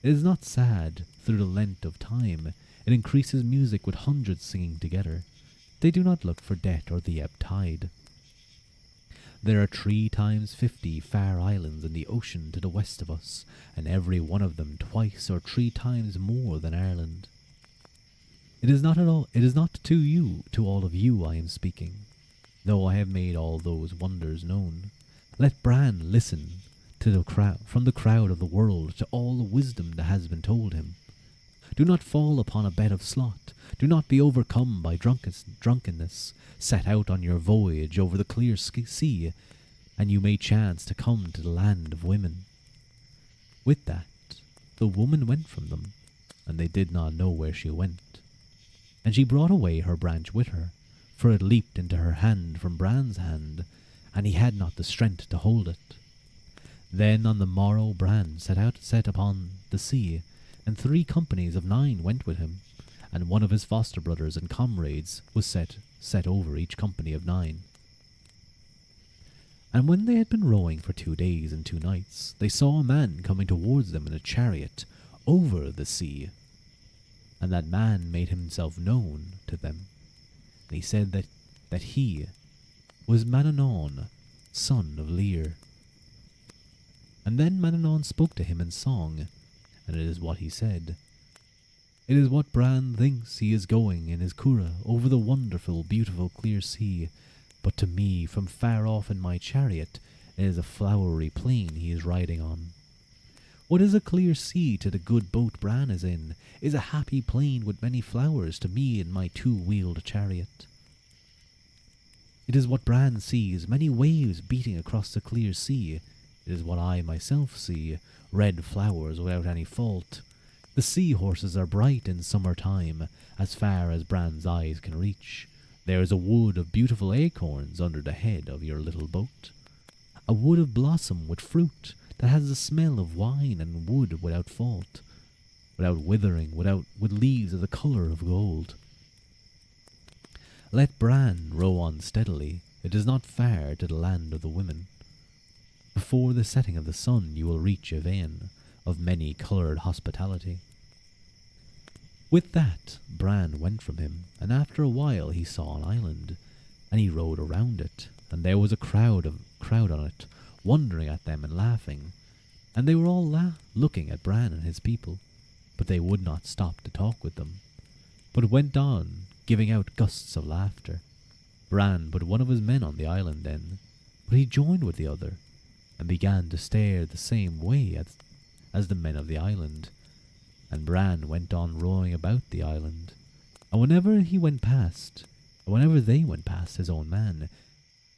A: It is not sad through the length of time. It increases music with hundreds singing together. They do not look for death or the ebb tide. There are 3 times 50 far islands in the ocean to the west of us, and every one of them twice or 3 times more than Ireland. It is not to all of you I am speaking, though I have made all those wonders known. Let Bran listen to the crowd, from the crowd of the world, to all the wisdom that has been told him. Do not fall upon a bed of sloth. Do not be overcome by drunkenness. Set out on your voyage over the clear sea, and you may chance to come to the land of women. With that, the woman went from them, and they did not know where she went. And she brought away her branch with her, for it leaped into her hand from Bran's hand, and he had not the strength to hold it. Then on the morrow Bran set upon the sea, and 3 companies of 9 went with him, and one of his foster brothers and comrades was set over each company of 9. And when they had been rowing for 2 days and 2 nights, they saw a man coming towards them in a chariot over the sea. And that man made himself known to them, and he said that he was Manannán, son of Lear. And then Manannán spoke to him in song, and it is what he said. It is what Bran thinks he is going in his Kura over the wonderful, beautiful, clear sea, but to me, from far off in my chariot, it is a flowery plain he is riding on. What is a clear sea to the good boat Bran is in, is a happy plain with many flowers to me in my 2-wheeled chariot. It is what Bran sees, many waves beating across the clear sea. It is what I myself see, red flowers without any fault. The seahorses are bright in summer time, as far as Bran's eyes can reach. There is a wood of beautiful acorns under the head of your little boat. A wood of blossom with fruit that has the smell of wine and wood without fault, without withering, with leaves of the colour of gold. Let Bran row on steadily. It is not far to the land of the women. Before the setting of the sun you will reach a vein of many-coloured hospitality. With that, Bran went from him, and after a while he saw an island, and he rode around it, and there was a crowd on it, wondering at them and laughing, and they were all looking at Bran and his people, but they would not stop to talk with them, but went on, giving out gusts of laughter. Bran put one of his men on the island then, but he joined with the other, and began to stare the same way as the men of the island, and Bran went on rowing about the island, and whenever they went past his own man,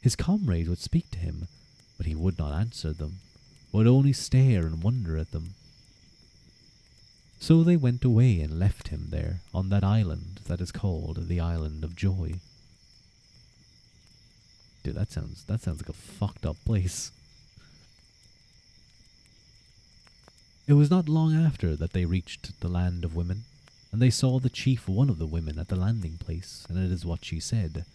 A: his comrades would speak to him, but he would not answer them, would only stare and wonder at them. So they went away and left him there on that island that is called the Island of Joy. Dude, that sounds like a fucked up place. It was not long after that they reached the land of women, and they saw the chief one of the women at the landing place, and it is what she said.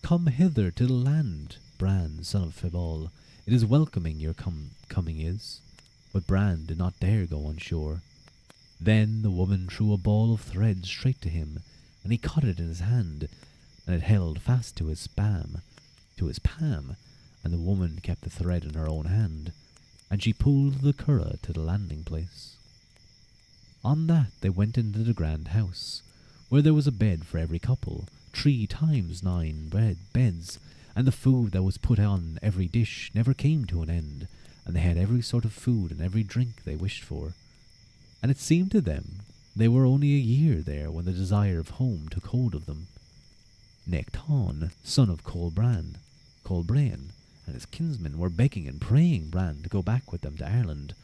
A: Come hither to the land, Bran, son of Febal. It is welcoming your coming is. But Bran did not dare go on shore. Then the woman threw a ball of thread straight to him, and he caught it in his hand, and it held fast to his palm, and the woman kept the thread in her own hand, and she pulled the curragh to the landing place. On that they went into the grand house, where there was a bed for every couple, 3 times 9 beds, and the food that was put on every dish never came to an end, and they had every sort of food and every drink they wished for. And it seemed to them they were only a year there when the desire of home took hold of them. Necton, son of Colbran, and his kinsmen were begging and praying Bran to go back with them to Ireland.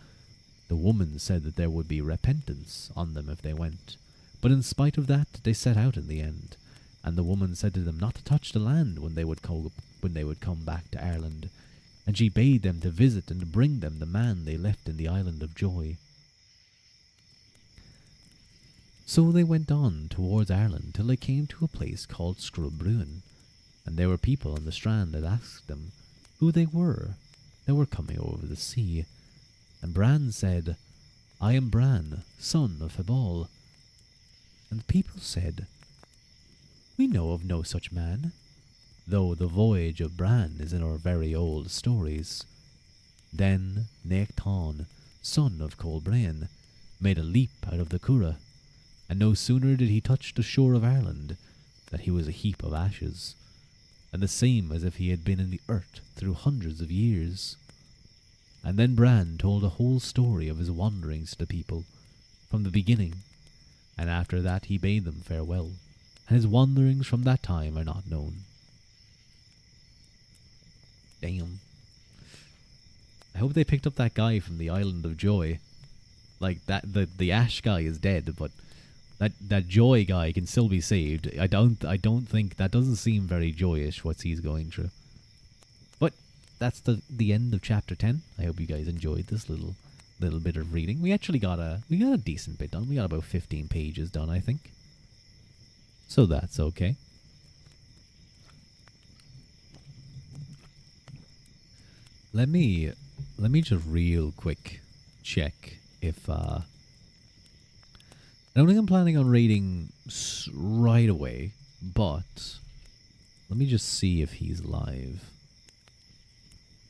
A: The woman said that there would be repentance on them if they went, but in spite of that they set out in the end, and the woman said to them not to touch the land when they would come back to Ireland, and she bade them to visit and to bring them the man they left in the Island of Joy. So they went on towards Ireland till they came to a place called Scrubruin, and there were people on the strand that asked them who they were that were coming over the sea. And Bran said, I am Bran, son of Febal. And the people said, We know of no such man, though the voyage of Bran is in our very old stories. Then Necton, son of Colbran, made a leap out of the curragh, and no sooner did he touch the shore of Ireland that he was a heap of ashes, and the same as if he had been in the earth through hundreds of years. And then Bran told the whole story of his wanderings to the people, from the beginning, and after that he bade them farewell, and his wanderings from that time are not known. Damn. I hope they picked up that guy from the Island of Joy. Like, the Ash guy is dead, but that Joy guy can still be saved. I don't think that doesn't seem very joyous what he's going through. But that's the end of chapter 10. I hope you guys enjoyed this little bit of reading. We actually got a decent bit done. We got about 15 pages done, I think. So that's okay. Let me just real quick check if I don't think I'm planning on raiding right away, but let me just see if he's live.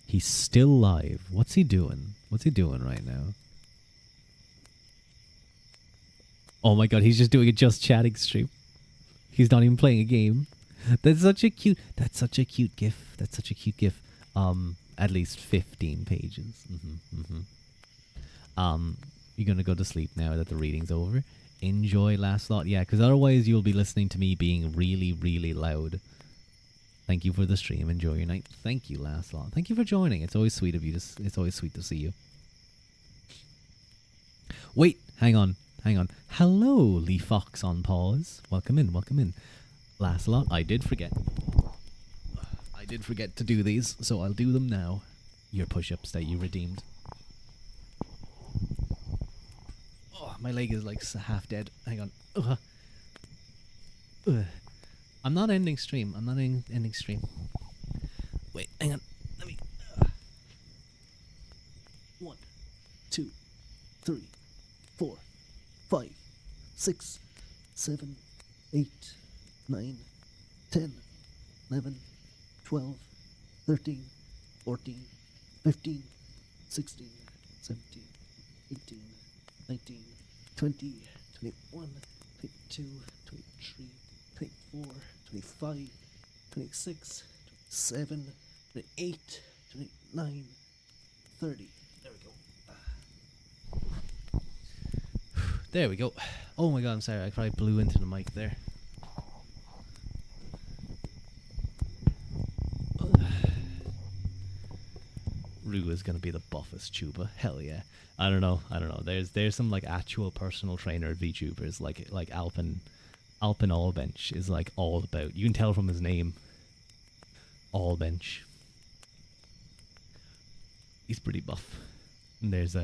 A: He's still live. What's he doing? What's he doing right now? Oh my god, he's just doing a just chatting stream. He's not even playing a game. That's such a cute gif. That's such a cute gif. At least 15 pages. You're gonna go to sleep now that the reading's over. Enjoy Last Lot, yeah, because otherwise you'll be listening to me being really, really loud. Thank you for the stream. Enjoy your night. Thank you, Last Lot. Thank you for joining. It's always sweet of you. It's always sweet to see you. Wait, hang on. Hang on. Hello, Lee Fox on pause. Welcome in, welcome in. Last lot, I did forget. I did forget to do these, so I'll do them now. Your push-ups that you redeemed. Oh, my leg is like half dead. Hang on. I'm not ending stream. I'm not ending stream. Wait, hang on. Let me. 1, 2, 3, 4, 5, 6, 7, 8, 9, 10, 11, 12, 13, 14, 15, 16, 17, 18, 19, 20, 21, 22, 23, 24, 25, 26, 27, 28, 29, 30. There we go. There we go. Oh my god, I'm sorry. I probably blew into the mic there. Rue is gonna be the buffest tuber. Hell yeah. I don't know. There's some like actual personal trainer VTubers like Alpin Allbench is like all about. You can tell from his name. Allbench. He's pretty buff. And there's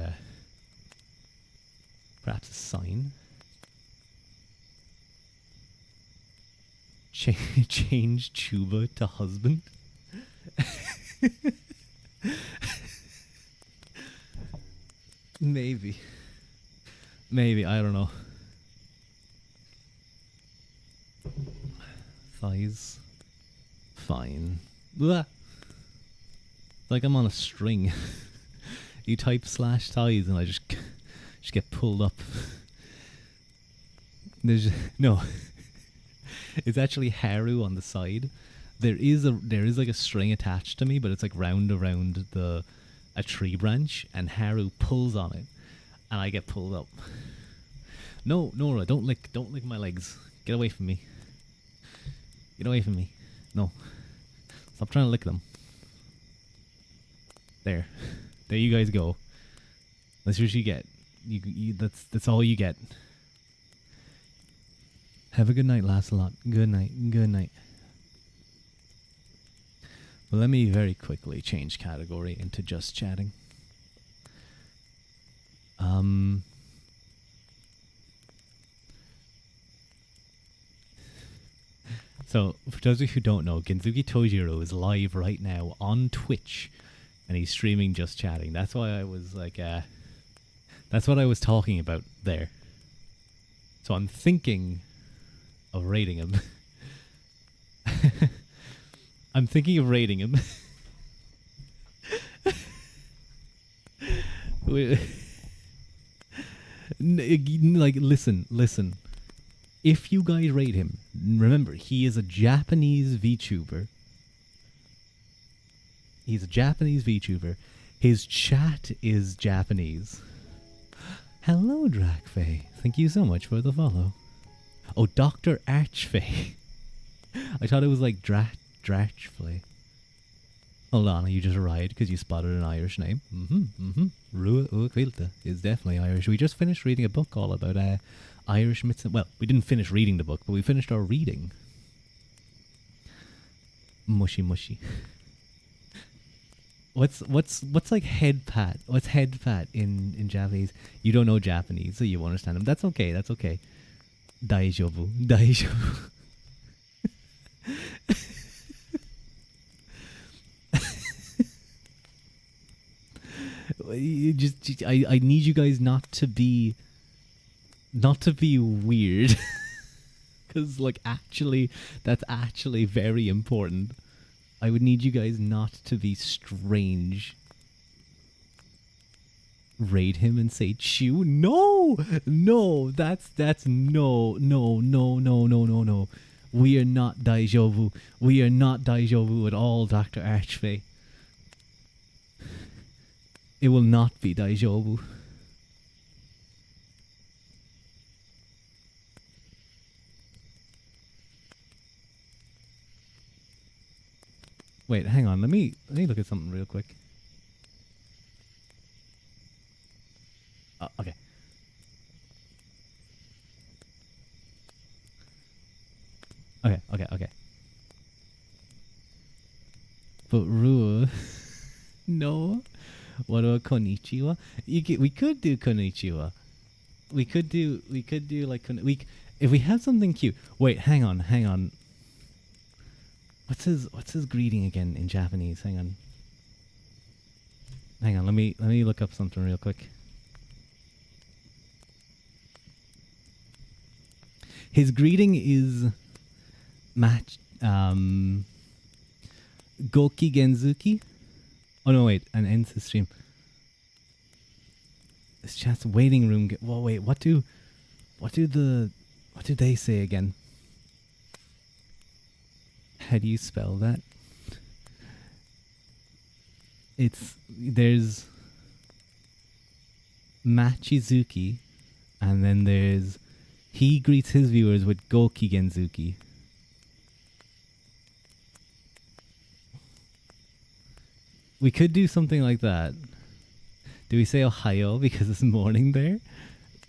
A: perhaps a sign. Change tuba to husband. Maybe, I don't know. Thighs. Fine. Blah. Like I'm on a string. You type /thighs and I just get pulled up. There's no. It's actually Haru on the side. There is like a string attached to me, but it's like round around a tree branch, and Haru pulls on it, and I get pulled up. No, Nora, don't lick my legs. Get away from me. Get away from me. No. Stop trying to lick them. There you guys go. That's what you get. You that's all you get. Have a good night, Lancelot. Good night. Well, let me very quickly change category into just chatting. So, for those of you who don't know, Genzuki Tojiro is live right now on Twitch, and he's streaming just chatting. That's why I was like, that's what I was talking about there. So I'm thinking of rating him. I'm thinking of rating him. Like, listen. If you guys rate him, remember, he is a Japanese VTuber. He's a Japanese VTuber. His chat is Japanese. Hello, Drakfey. Thank you so much for the follow. Oh, Dr. Archfey. I thought it was like Drachfley. Hold on, you just arrived because you spotted an Irish name. Ruadh is definitely Irish. We just finished reading a book all about Irish myths. Well, we didn't finish reading the book, but we finished our reading. Mushy. What's like head pat? What's head pat in Japanese? You don't know Japanese, so you understand them. That's okay. Daijoubu. I need you guys not to be weird, because like actually that's actually very important. I would need you guys not to be strange. Rate him and say chew. No, that's no. We are not daijoubu. We are not daijoubu at all, Dr. Archfey. It will not be daijoubu. Wait, hang on. Let me look at something real quick. Okay. But Rua, no. What about konnichiwa? We could do konnichiwa. We could do like if we have something cute. Wait, hang on. What's his greeting again in Japanese? Hang on. Let me look up something real quick. His greeting is match Goki Genzuki. Oh no, wait, and ends the stream. This chat's waiting room. Whoa, wait, what do they say again? How do you spell that? There's Machizuki, and then there's he greets his viewers with Goki Genzuki. We could do something like that. Do we say Ohio because it's morning there?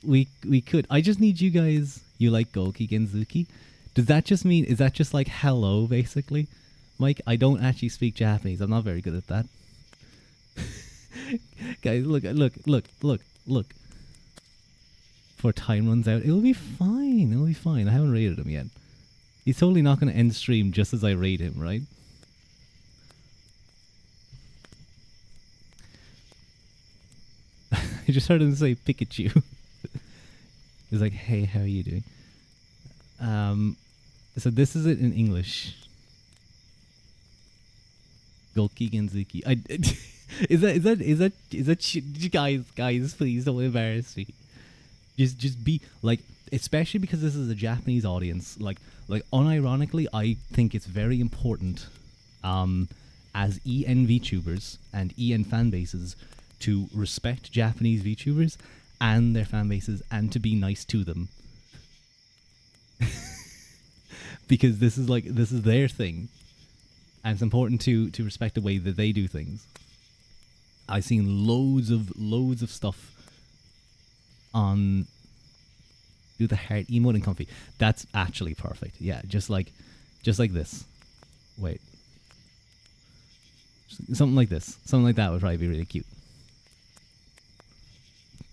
A: We could. I just need you guys. You like Goki Genzuki? Does that just mean? Is that just like hello, basically? Mike, I don't actually speak Japanese. I'm not very good at that. Guys, look. Before time runs out, it'll be fine. I haven't rated him yet. He's totally not going to end stream just as I rate him, right? I just heard him say Pikachu. He's like, hey, how are you doing? So this is it in English. Golki Genzuki. Is that guys, please don't embarrass me. Just be like, especially because this is a Japanese audience, like unironically, I think it's very important as EN VTubers and EN fan bases to respect Japanese VTubers and their fan bases and to be nice to them. Because this is their thing. And it's important to respect the way that they do things. I've seen loads of stuff on do the heart emote and comfy. That's actually perfect. Yeah, just like this. Wait. Something like this. Something like that would probably be really cute.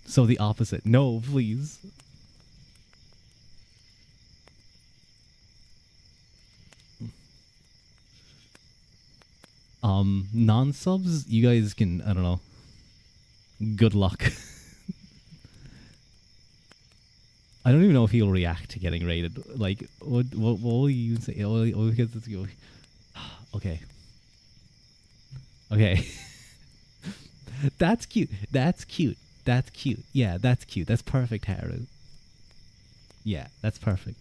A: So the opposite. No, please. Non-subs, you guys can, I don't know. Good luck. I don't even know if he'll react to getting raided. Like, what will you say? Okay. Okay. That's cute. Yeah, that's cute. That's perfect, Haru. Yeah, that's perfect.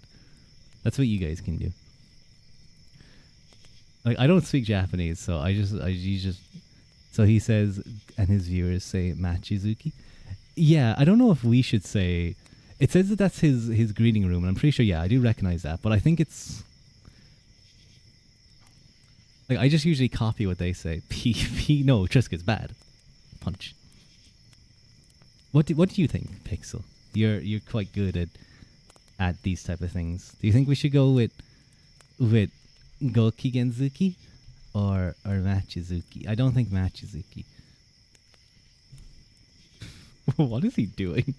A: That's what you guys can do. Like, I don't speak Japanese, so so he says, and his viewers say Machizuki. Yeah, I don't know if we should say. It says that that's his greeting room, and I'm pretty sure. Yeah, I do recognize that, but I think it's like I just usually copy what they say. P. No, Triska's bad. Punch. What do you think, Pixel? You're quite good at these type of things. Do you think we should go with Goki Genzuki or Machizuki? I don't think Machizuki. What is he doing?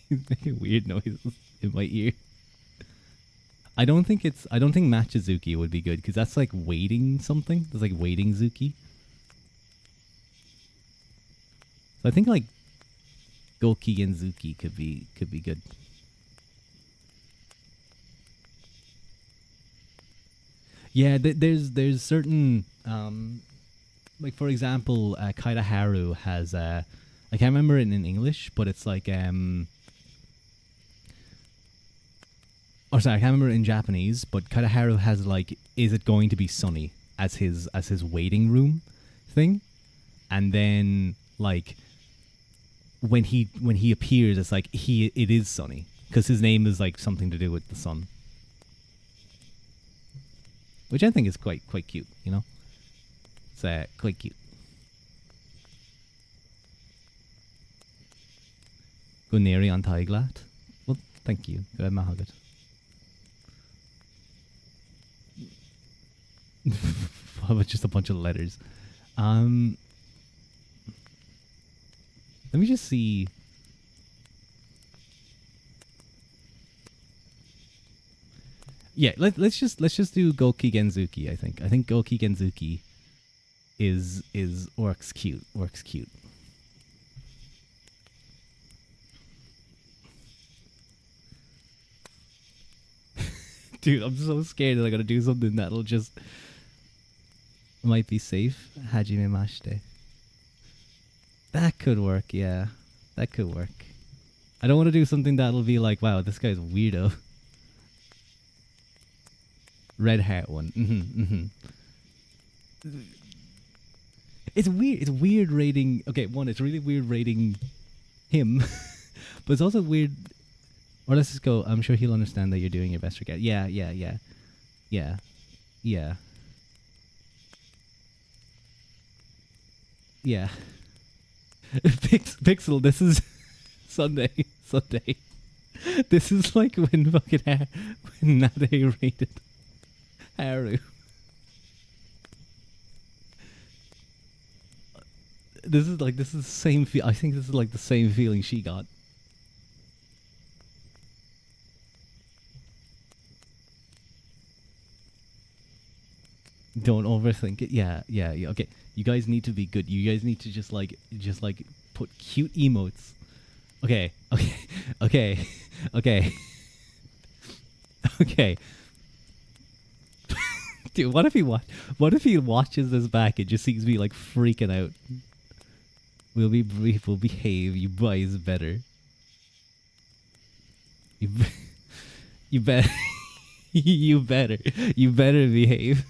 A: He's making weird noises in my ear. I don't think Machizuki would be good because that's like waiting something. That's like waiting Zuki. So I think like Goki Genzuki could be good. Yeah, there's certain like for example, Kaida Haru has I can't remember it in English, but it's like or sorry, I can't remember it in Japanese, but Kaida Haru has like, is it going to be sunny as his waiting room thing, and then like when he appears, it's like it is sunny because his name is like something to do with the sun. Which I think is quite cute, you know? It's quite cute. Guneri on Taiglat. Well, thank you. Good Mahagat. but just a bunch of letters. Um, let me just see. Yeah, let's just do Goki Genzuki. I think Goki Genzuki is works cute. Works cute. Dude, I'm so scared that I gotta do something that'll just might be safe. Hajime mashite. That could work, yeah. That could work. I don't want to do something that'll be like, wow, this guy's weirdo. Red hat one. It's weird. It's weird rating. Okay, one, it's really weird rating him, but it's also weird. Or let's just go. I'm sure he'll understand that you're doing your best to get. Yeah. Pixel, this is Sunday. This is like when fucking when Nade rated Haru. This is the same I think this is like the same feeling she got. Don't overthink it. Yeah. Okay, you guys need to be good. You guys need to just put cute emotes. Okay. Okay. Dude, what if he watches this back and just sees me like freaking out? We'll be brief. We'll behave. You boys better. You better. you better behave.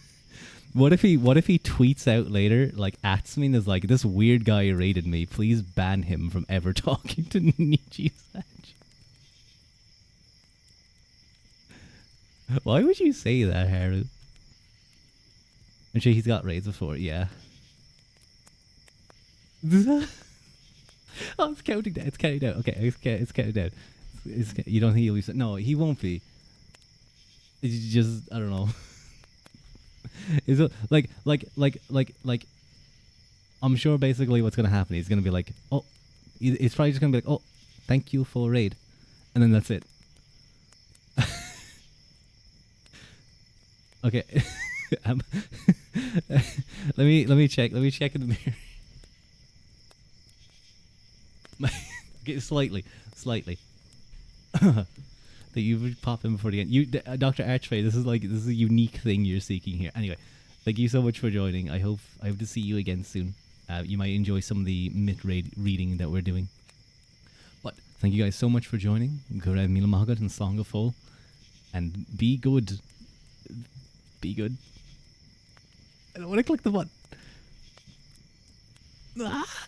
A: What if he tweets out later, like, ats me and is like, this weird guy rated me. Please ban him from ever talking to Nichi Sach. Why would you say that, Haru? I'm sure he's got raids before, yeah. Oh, it's counting down. It's counting down. Okay, it's counting down. You don't think he'll be... No, he won't be. It's just... I don't know. Is it like I'm sure basically what's gonna happen, he's gonna be like, oh, it's probably just gonna be like, oh, thank you for raid, and then that's it. Okay. let me check in the mirror. Okay, slightly that you would pop in before the end. You, Dr. Archway, this is a unique thing you're seeking here. Anyway, thank you so much for joining. I hope to see you again soon. You might enjoy some of the mid-raid reading that we're doing. But thank you guys so much for joining. Gorev Milamagat and Song of Fall. And be good. Be good. I don't want to click the button. Ah!